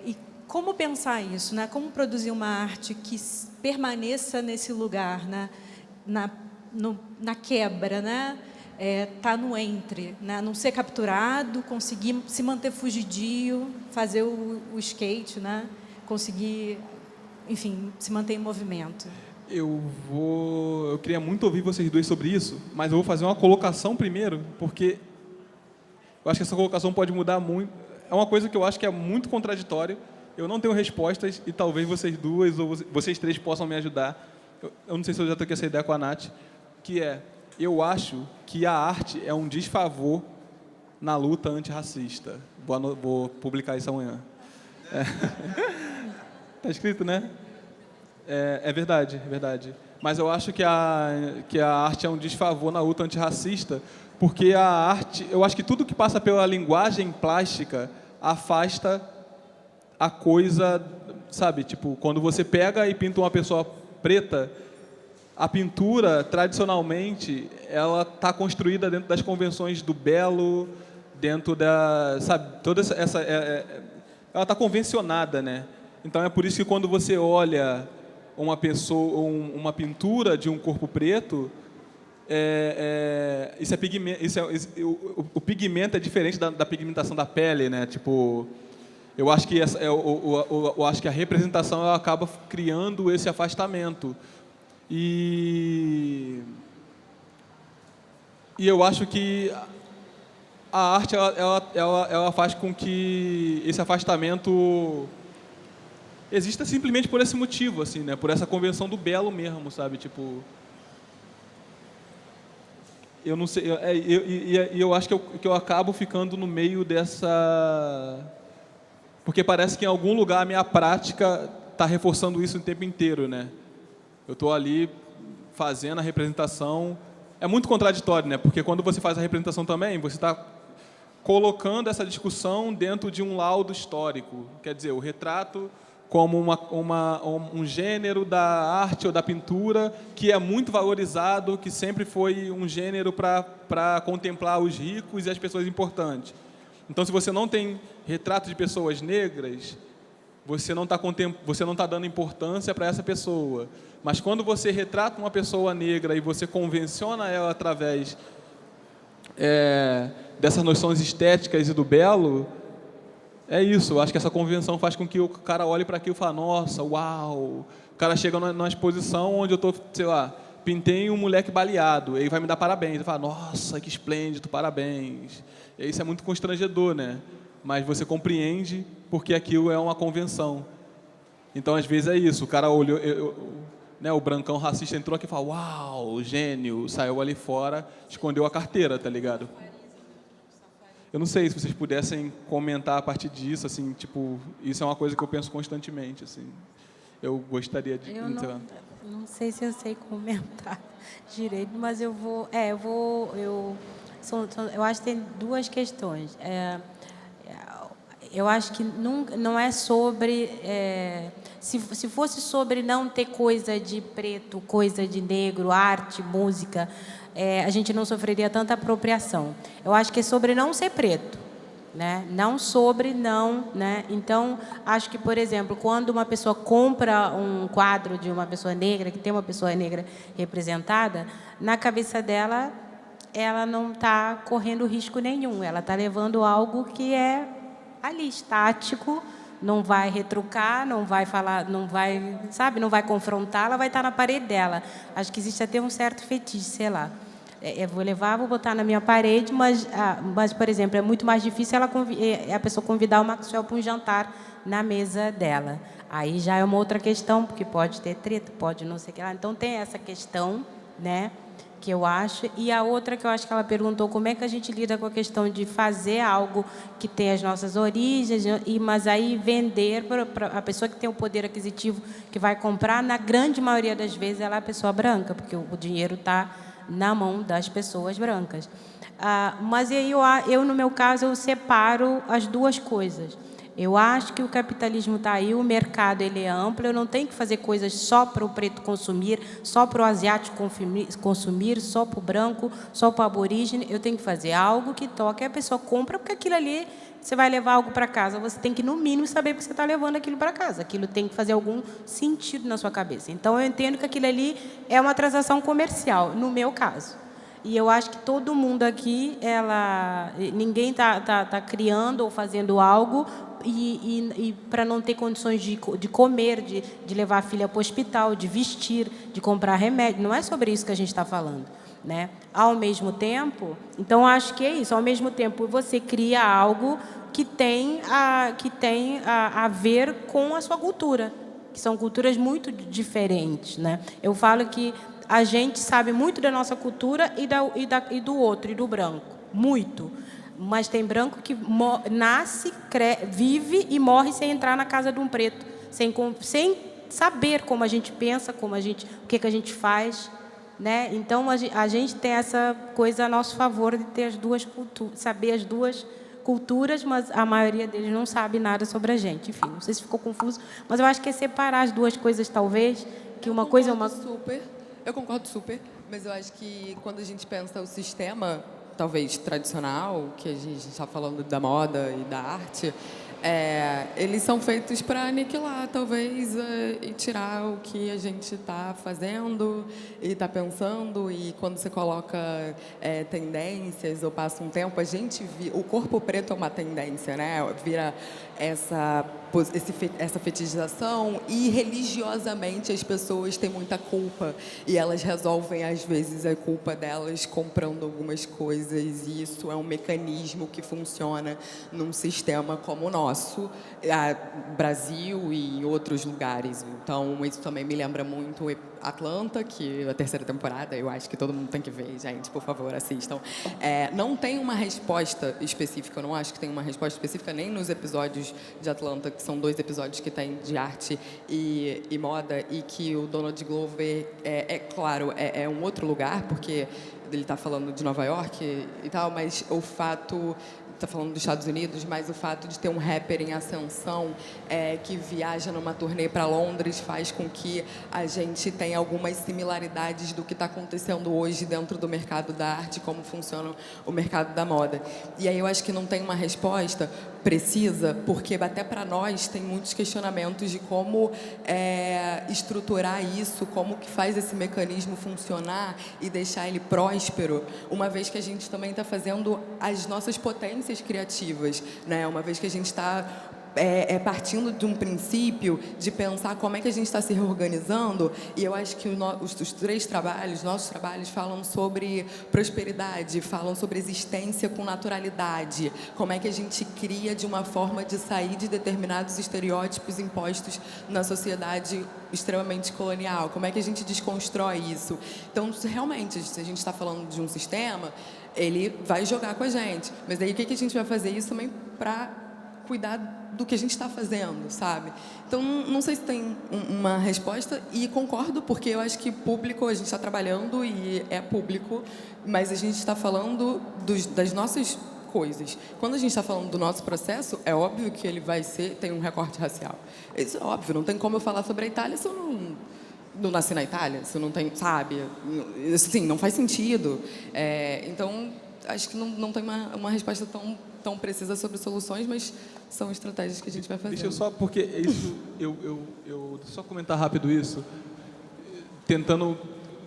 E como pensar isso, né? Como produzir uma arte que permaneça nesse lugar, né? Na quebra, né? Tá no entre, né? Não ser capturado, conseguir se manter fugidio, fazer o skate, né? Conseguir, enfim, se manter em movimento. Eu queria muito ouvir vocês dois sobre isso, mas eu vou fazer uma colocação primeiro, porque eu acho que essa colocação pode mudar muito. É uma coisa que eu acho que é muito contraditória. Eu não tenho respostas e talvez vocês duas ou vocês três possam me ajudar. Eu não sei se eu já troquei essa ideia com a Nath, que eu acho que a arte é um desfavor na luta antirracista. Vou publicar isso amanhã. Tá escrito, né? É verdade, é verdade. mas eu acho que a arte é um desfavor na luta antirracista, porque a arte, eu acho que tudo que passa pela linguagem plástica afasta a coisa, sabe? Tipo, quando você pega e pinta uma pessoa preta, a pintura, tradicionalmente, ela está construída dentro das convenções do belo, dentro da, sabe, toda essa ela está convencionada, né? Então é por isso que quando você olha uma pessoa, uma pintura de um corpo preto, isso é pigmento, o pigmento é diferente da pigmentação da pele, né? Tipo, eu acho que eu acho que a representação ela acaba criando esse afastamento. E eu acho que a arte ela faz com que esse afastamento exista simplesmente por esse motivo, assim, né? Por essa convenção do belo mesmo, sabe? Tipo, eu não sei, eu acho que eu acabo ficando no meio dessa, porque parece que em algum lugar a minha prática está reforçando isso o tempo inteiro, né? Eu estou ali fazendo a representação, é muito contraditório, né? Porque quando você faz a representação também, você está colocando essa discussão dentro de um laudo histórico, quer dizer, o retrato como um gênero da arte ou da pintura que é muito valorizado, que sempre foi um gênero para contemplar os ricos e as pessoas importantes. Então, se você não tem retrato de pessoas negras, você não está dando importância para essa pessoa. Mas quando você retrata uma pessoa negra e você convenciona ela através dessas noções estéticas e do belo, é isso. Eu acho que essa convenção faz com que o cara olhe para aquilo e fale, nossa, uau. O cara chega numa exposição onde eu estou, sei lá, pintei um moleque baleado, ele vai me dar parabéns. Ele fala, nossa, que esplêndido, parabéns. E isso é muito constrangedor, né? Mas você compreende porque aquilo é uma convenção. Então, às vezes, é isso. O cara olhou, né, o brancão racista entrou aqui e falou, uau, gênio, saiu ali fora, escondeu a carteira, tá ligado? Eu não sei se vocês pudessem comentar a partir disso, assim, tipo, isso é uma coisa que eu penso constantemente, assim. Eu gostaria de... Não sei se eu sei comentar direito, mas eu acho que tem duas questões. Eu acho que não é sobre... se fosse sobre não ter coisa de preto, coisa de negro, arte, música, a gente não sofreria tanta apropriação. Eu acho que é sobre não ser preto, né? Não sobre não, né? Então, acho que, por exemplo, quando uma pessoa compra um quadro de uma pessoa negra, que tem uma pessoa negra representada, na cabeça dela, ela não está correndo risco nenhum. Ela está levando algo que é ali, estático, não vai retrucar, não vai falar, não vai, sabe, não vai confrontar, ela vai estar na parede dela. Acho que existe até um certo fetiche, sei lá. Vou levar, vou botar na minha parede, mas, por exemplo, é muito mais difícil a pessoa convidar o Maxwell para um jantar na mesa dela. Aí já é uma outra questão, porque pode ter treta, pode não sei o que lá. Então, tem essa questão, né, que eu acho. E a outra que eu acho que ela perguntou, como é que a gente lida com a questão de fazer algo que tem as nossas origens, mas aí vender para a pessoa que tem o poder aquisitivo, que vai comprar, na grande maioria das vezes, ela é a pessoa branca, porque o dinheiro está na mão das pessoas brancas. Mas aí eu, no meu caso, eu separo as duas coisas. Eu acho que o capitalismo está aí, o mercado ele é amplo, eu não tenho que fazer coisas só para o preto consumir, só para o asiático consumir, só para o branco, só para o aborígene. Eu tenho que fazer algo que toque, a pessoa compra, porque aquilo ali, você vai levar algo para casa, você tem que, no mínimo, saber que você está levando aquilo para casa. Aquilo tem que fazer algum sentido na sua cabeça. Então, eu entendo que aquilo ali é uma transação comercial, no meu caso. E eu acho que todo mundo aqui, ninguém está criando ou fazendo algo e para não ter condições de comer, de levar a filha para o hospital, de vestir, de comprar remédio. Não é sobre isso que a gente está falando, né? Ao mesmo tempo, então acho que é isso. Ao mesmo tempo, você cria algo que tem a ver com a sua cultura, que são culturas muito diferentes, né? Eu falo que a gente sabe muito da nossa cultura e do outro, e do branco. Muito. Mas tem branco que nasce, vive e morre sem entrar na casa de um preto. Sem saber como a gente pensa, o que a gente faz, né? Então a gente tem essa coisa a nosso favor de ter as duas culturas, saber as duas culturas, mas a maioria deles não sabe nada sobre a gente. Enfim, não sei se ficou confuso, mas eu acho que é separar as duas coisas, talvez, que uma coisa é uma... Eu concordo super, mas eu acho que quando a gente pensa o sistema, talvez tradicional, que a gente está falando da moda e da arte, eles são feitos para aniquilar, talvez, e tirar o que a gente está fazendo e está pensando. E quando você coloca tendências ou passa um tempo, o corpo preto é uma tendência, né? Vira essa fetichização, e religiosamente as pessoas têm muita culpa e elas resolvem às vezes a culpa delas comprando algumas coisas, e isso é um mecanismo que funciona num sistema como o nosso, Brasil e em outros lugares. Então isso também me lembra muito Atlanta, que a 3ª temporada, eu acho que todo mundo tem que ver, gente, por favor, assistam. Não tem uma resposta específica, eu não acho que tem uma resposta específica nem nos episódios de Atlanta, que são 2 episódios que tem de arte e moda, e que o Donald Glover, claro, é um outro lugar, porque ele está falando de Nova York e tal, mas o fato... está falando dos Estados Unidos, mas o fato de ter um rapper em ascensão que viaja numa turnê para Londres faz com que a gente tenha algumas similaridades do que está acontecendo hoje dentro do mercado da arte, como funciona o mercado da moda. E aí eu acho que não tem uma resposta precisa, porque até para nós tem muitos questionamentos de como estruturar isso, como que faz esse mecanismo funcionar e deixar ele próspero, uma vez que a gente também está fazendo as nossas potências criativas, né? Uma vez que a gente está partindo de um princípio de pensar como é que a gente está se reorganizando, e eu acho que os 3 trabalhos, nossos trabalhos, falam sobre prosperidade, falam sobre existência com naturalidade, como é que a gente cria de uma forma de sair de determinados estereótipos impostos na sociedade extremamente colonial, como é que a gente desconstrói isso. Então, realmente, se a gente está falando de um sistema, ele vai jogar com a gente, mas aí o que a gente vai fazer isso também para cuidar do que a gente está fazendo, sabe? Então, não sei se tem uma resposta, e concordo, porque eu acho que público, a gente está trabalhando e é público, mas a gente está falando das nossas coisas. Quando a gente está falando do nosso processo, é óbvio que ele tem um recorte racial. Isso é óbvio, não tem como eu falar sobre a Itália se eu não nasci na Itália, se eu não tenho, sabe? Assim, não faz sentido. Então, acho que não tem uma resposta tão precisa sobre soluções, mas são estratégias que a gente vai fazer. Deixa eu só, porque isso, eu só comentar rápido isso,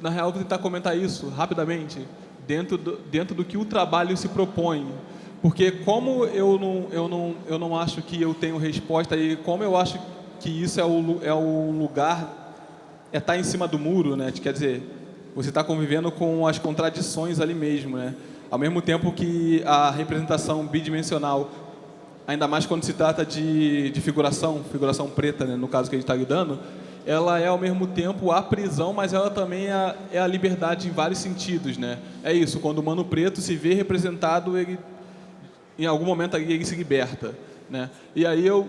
na real, vou tentar comentar isso rapidamente, dentro do que o trabalho se propõe. Porque como eu não acho que eu tenho resposta, e como eu acho que isso é o lugar, estar em cima do muro, né? Quer dizer, você está convivendo com as contradições ali mesmo, né? Ao mesmo tempo que a representação bidimensional, ainda mais quando se trata de figuração preta, né, no caso que a gente está lidando, ela é ao mesmo tempo a prisão, mas ela também é a liberdade em vários sentidos, né? É isso, quando o humano preto se vê representado, ele, em algum momento ele se liberta, né? E aí eu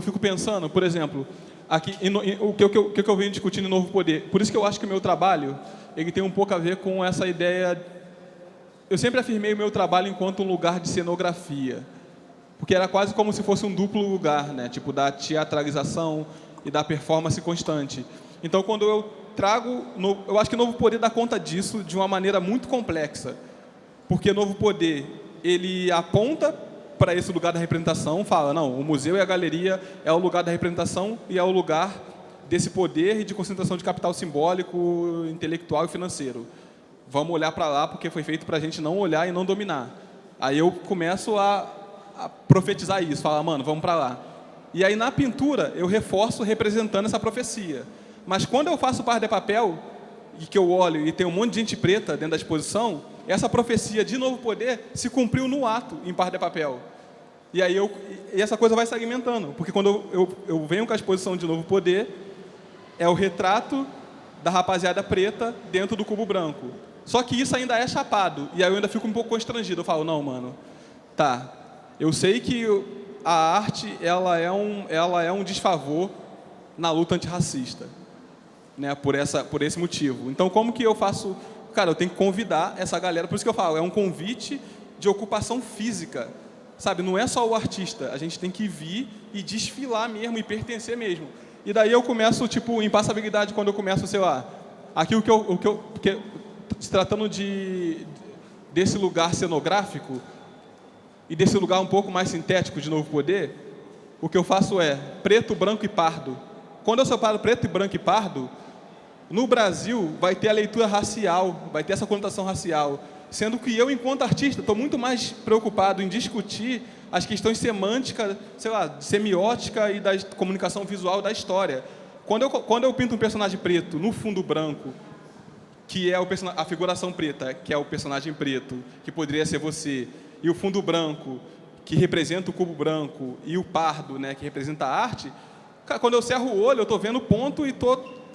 fico pensando, por exemplo, aqui, o que eu venho discutindo em Novo Poder. Por isso que eu acho que o meu trabalho ele tem um pouco a ver com essa ideia. Eu sempre afirmei o meu trabalho enquanto um lugar de cenografia, porque era quase como se fosse um duplo lugar, né? Tipo, da teatralização e da performance constante. Então, quando eu trago... Eu acho que Novo Poder dá conta disso de uma maneira muito complexa, porque Novo Poder, ele aponta para esse lugar da representação, fala, não, o museu e a galeria é o lugar da representação e é o lugar desse poder e de concentração de capital simbólico, intelectual e financeiro. Vamos olhar para lá, porque foi feito para a gente não olhar e não dominar. Aí eu começo a profetizar isso, falar, mano, vamos para lá. E aí, na pintura, eu reforço representando essa profecia. Mas quando eu faço par de papel, e que eu olho e tem um monte de gente preta dentro da exposição, essa profecia de Novo Poder se cumpriu no ato, em par de papel. E aí essa coisa vai se alimentando, porque quando eu venho com a exposição de Novo Poder, é o retrato da rapaziada preta dentro do cubo branco. Só que isso ainda é chapado, e aí eu ainda fico um pouco constrangido. Eu falo, não, mano, tá, eu sei que a arte ela é um desfavor na luta antirracista, né, por esse motivo. Então, como que eu faço? Cara, eu tenho que convidar essa galera, por isso que eu falo, é um convite de ocupação física, sabe? Não é só o artista, a gente tem que vir e desfilar mesmo, e pertencer mesmo. E daí eu começo, tipo, em passabilidade, quando eu começo, sei lá, aqui porque, se tratando desse lugar cenográfico, e desse lugar um pouco mais sintético de Novo Poder, o que eu faço é preto, branco e pardo. Quando eu separo preto, branco e pardo, no Brasil vai ter a leitura racial, vai ter essa conotação racial, sendo que eu, enquanto artista, estou muito mais preocupado em discutir as questões semânticas, sei lá, de semiótica e da comunicação visual da história. Quando eu pinto um personagem preto no fundo branco, que é a figuração preta, que é o personagem preto, que poderia ser você, e o fundo branco, que representa o cubo branco, e o pardo, né, que representa a arte, quando eu cerro o olho, eu estou vendo ponto e estou,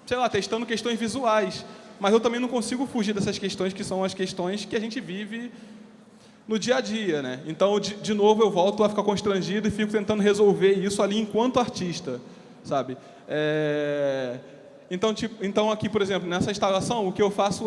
sei lá, testando questões visuais. Mas eu também não consigo fugir dessas questões que são as questões que a gente vive no dia a dia, né? Então, de novo, eu volto a ficar constrangido e fico tentando resolver isso ali enquanto artista, sabe? Então, aqui, por exemplo, nessa instalação, o que eu faço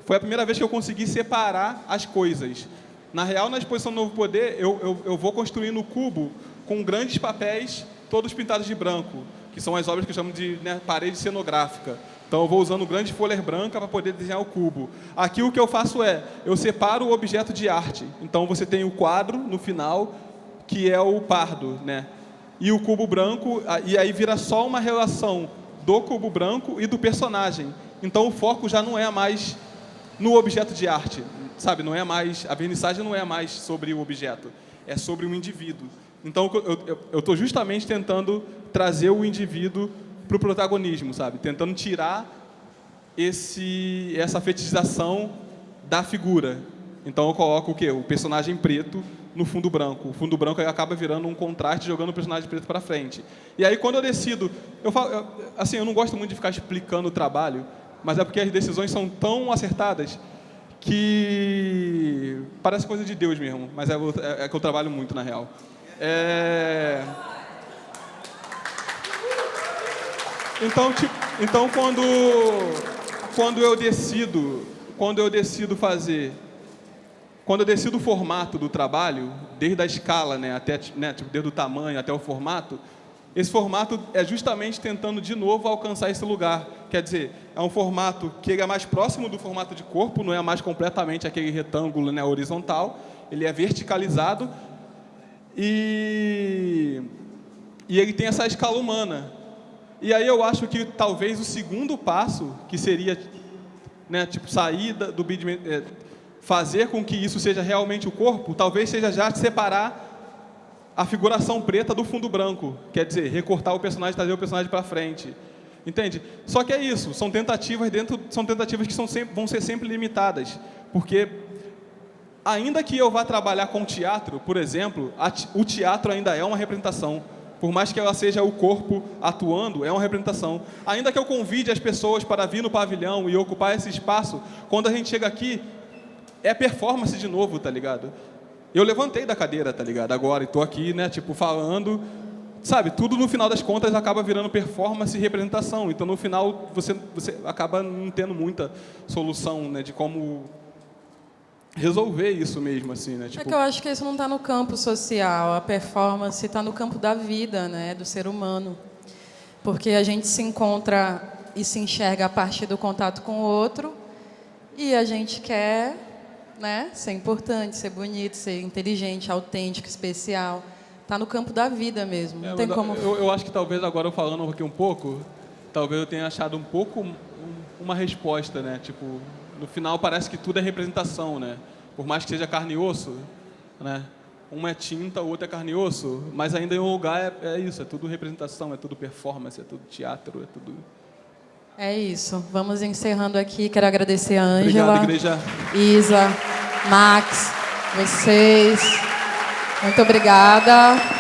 foi a primeira vez que eu consegui separar as coisas. Na real, na exposição Novo Poder, eu vou construindo o cubo com grandes papéis, todos pintados de branco, que são as obras que eu chamo de, né, parede cenográfica. Então, eu vou usando grandes folhas brancas para poder desenhar o cubo. Aqui, o que eu faço eu separo o objeto de arte. Então, você tem o quadro, no final, que é o pardo, né? E o cubo branco, e aí vira só uma relação do cubo branco e do personagem. Então, o foco já não é mais no objeto de arte, sabe? Não é mais, a vernissagem não é mais sobre o objeto, é sobre o indivíduo. Então, eu estou justamente tentando trazer o indivíduo para o protagonismo, sabe? Tentando tirar essa fetichização da figura. Então, eu coloco o quê? O personagem preto no fundo branco. O fundo branco acaba virando um contraste, jogando o personagem preto para frente. E aí, quando eu decido... eu não gosto muito de ficar explicando o trabalho, mas é porque as decisões são tão acertadas que parece coisa de Deus mesmo, mas é que eu trabalho muito, na real. Então, quando eu decido o formato do trabalho, desde a escala, né, até, né, desde o tamanho até o formato, esse formato é justamente tentando de novo alcançar esse lugar. Quer dizer, é um formato que ele é mais próximo do formato de corpo, não é mais completamente aquele retângulo, né, horizontal, ele é verticalizado e ele tem essa escala humana. E aí eu acho que talvez o segundo passo, que seria, né, tipo, sair do bidimensional, fazer com que isso seja realmente o corpo, talvez seja já separar a figuração preta do fundo branco. Quer dizer, recortar o personagem, trazer o personagem para frente. Entende? Só que é isso, são tentativas que vão ser sempre limitadas. Porque, ainda que eu vá trabalhar com teatro, por exemplo, o teatro ainda é uma representação. Por mais que ela seja o corpo atuando, é uma representação. Ainda que eu convide as pessoas para vir no pavilhão e ocupar esse espaço, quando a gente chega aqui, é performance de novo, tá ligado? Eu levantei da cadeira, tá ligado? Agora, e tô aqui, né, tipo, falando, sabe? Tudo, no final das contas, acaba virando performance e representação. Então, no final, você acaba não tendo muita solução, né, de como resolver isso mesmo, assim, né? Tipo... É que eu acho que isso não está no campo social, a performance está no campo da vida, né, do ser humano. Porque a gente se encontra e se enxerga a partir do contato com o outro e a gente quer, né, ser importante, ser bonito, ser inteligente, autêntico, especial. Está no campo da vida mesmo. Não tem como... eu acho que talvez agora, eu falando aqui um pouco, talvez eu tenha achado um pouco uma resposta, né? Tipo, no final parece que tudo é representação, né? Por mais que seja carne e osso, né? Um é tinta, o outro é carne e osso, mas ainda em um lugar é isso, é tudo representação, é tudo performance, é tudo teatro, é tudo... É isso. Vamos encerrando aqui. Quero agradecer a Ângela, obrigado, igreja. Isa, Max, vocês. Muito obrigada.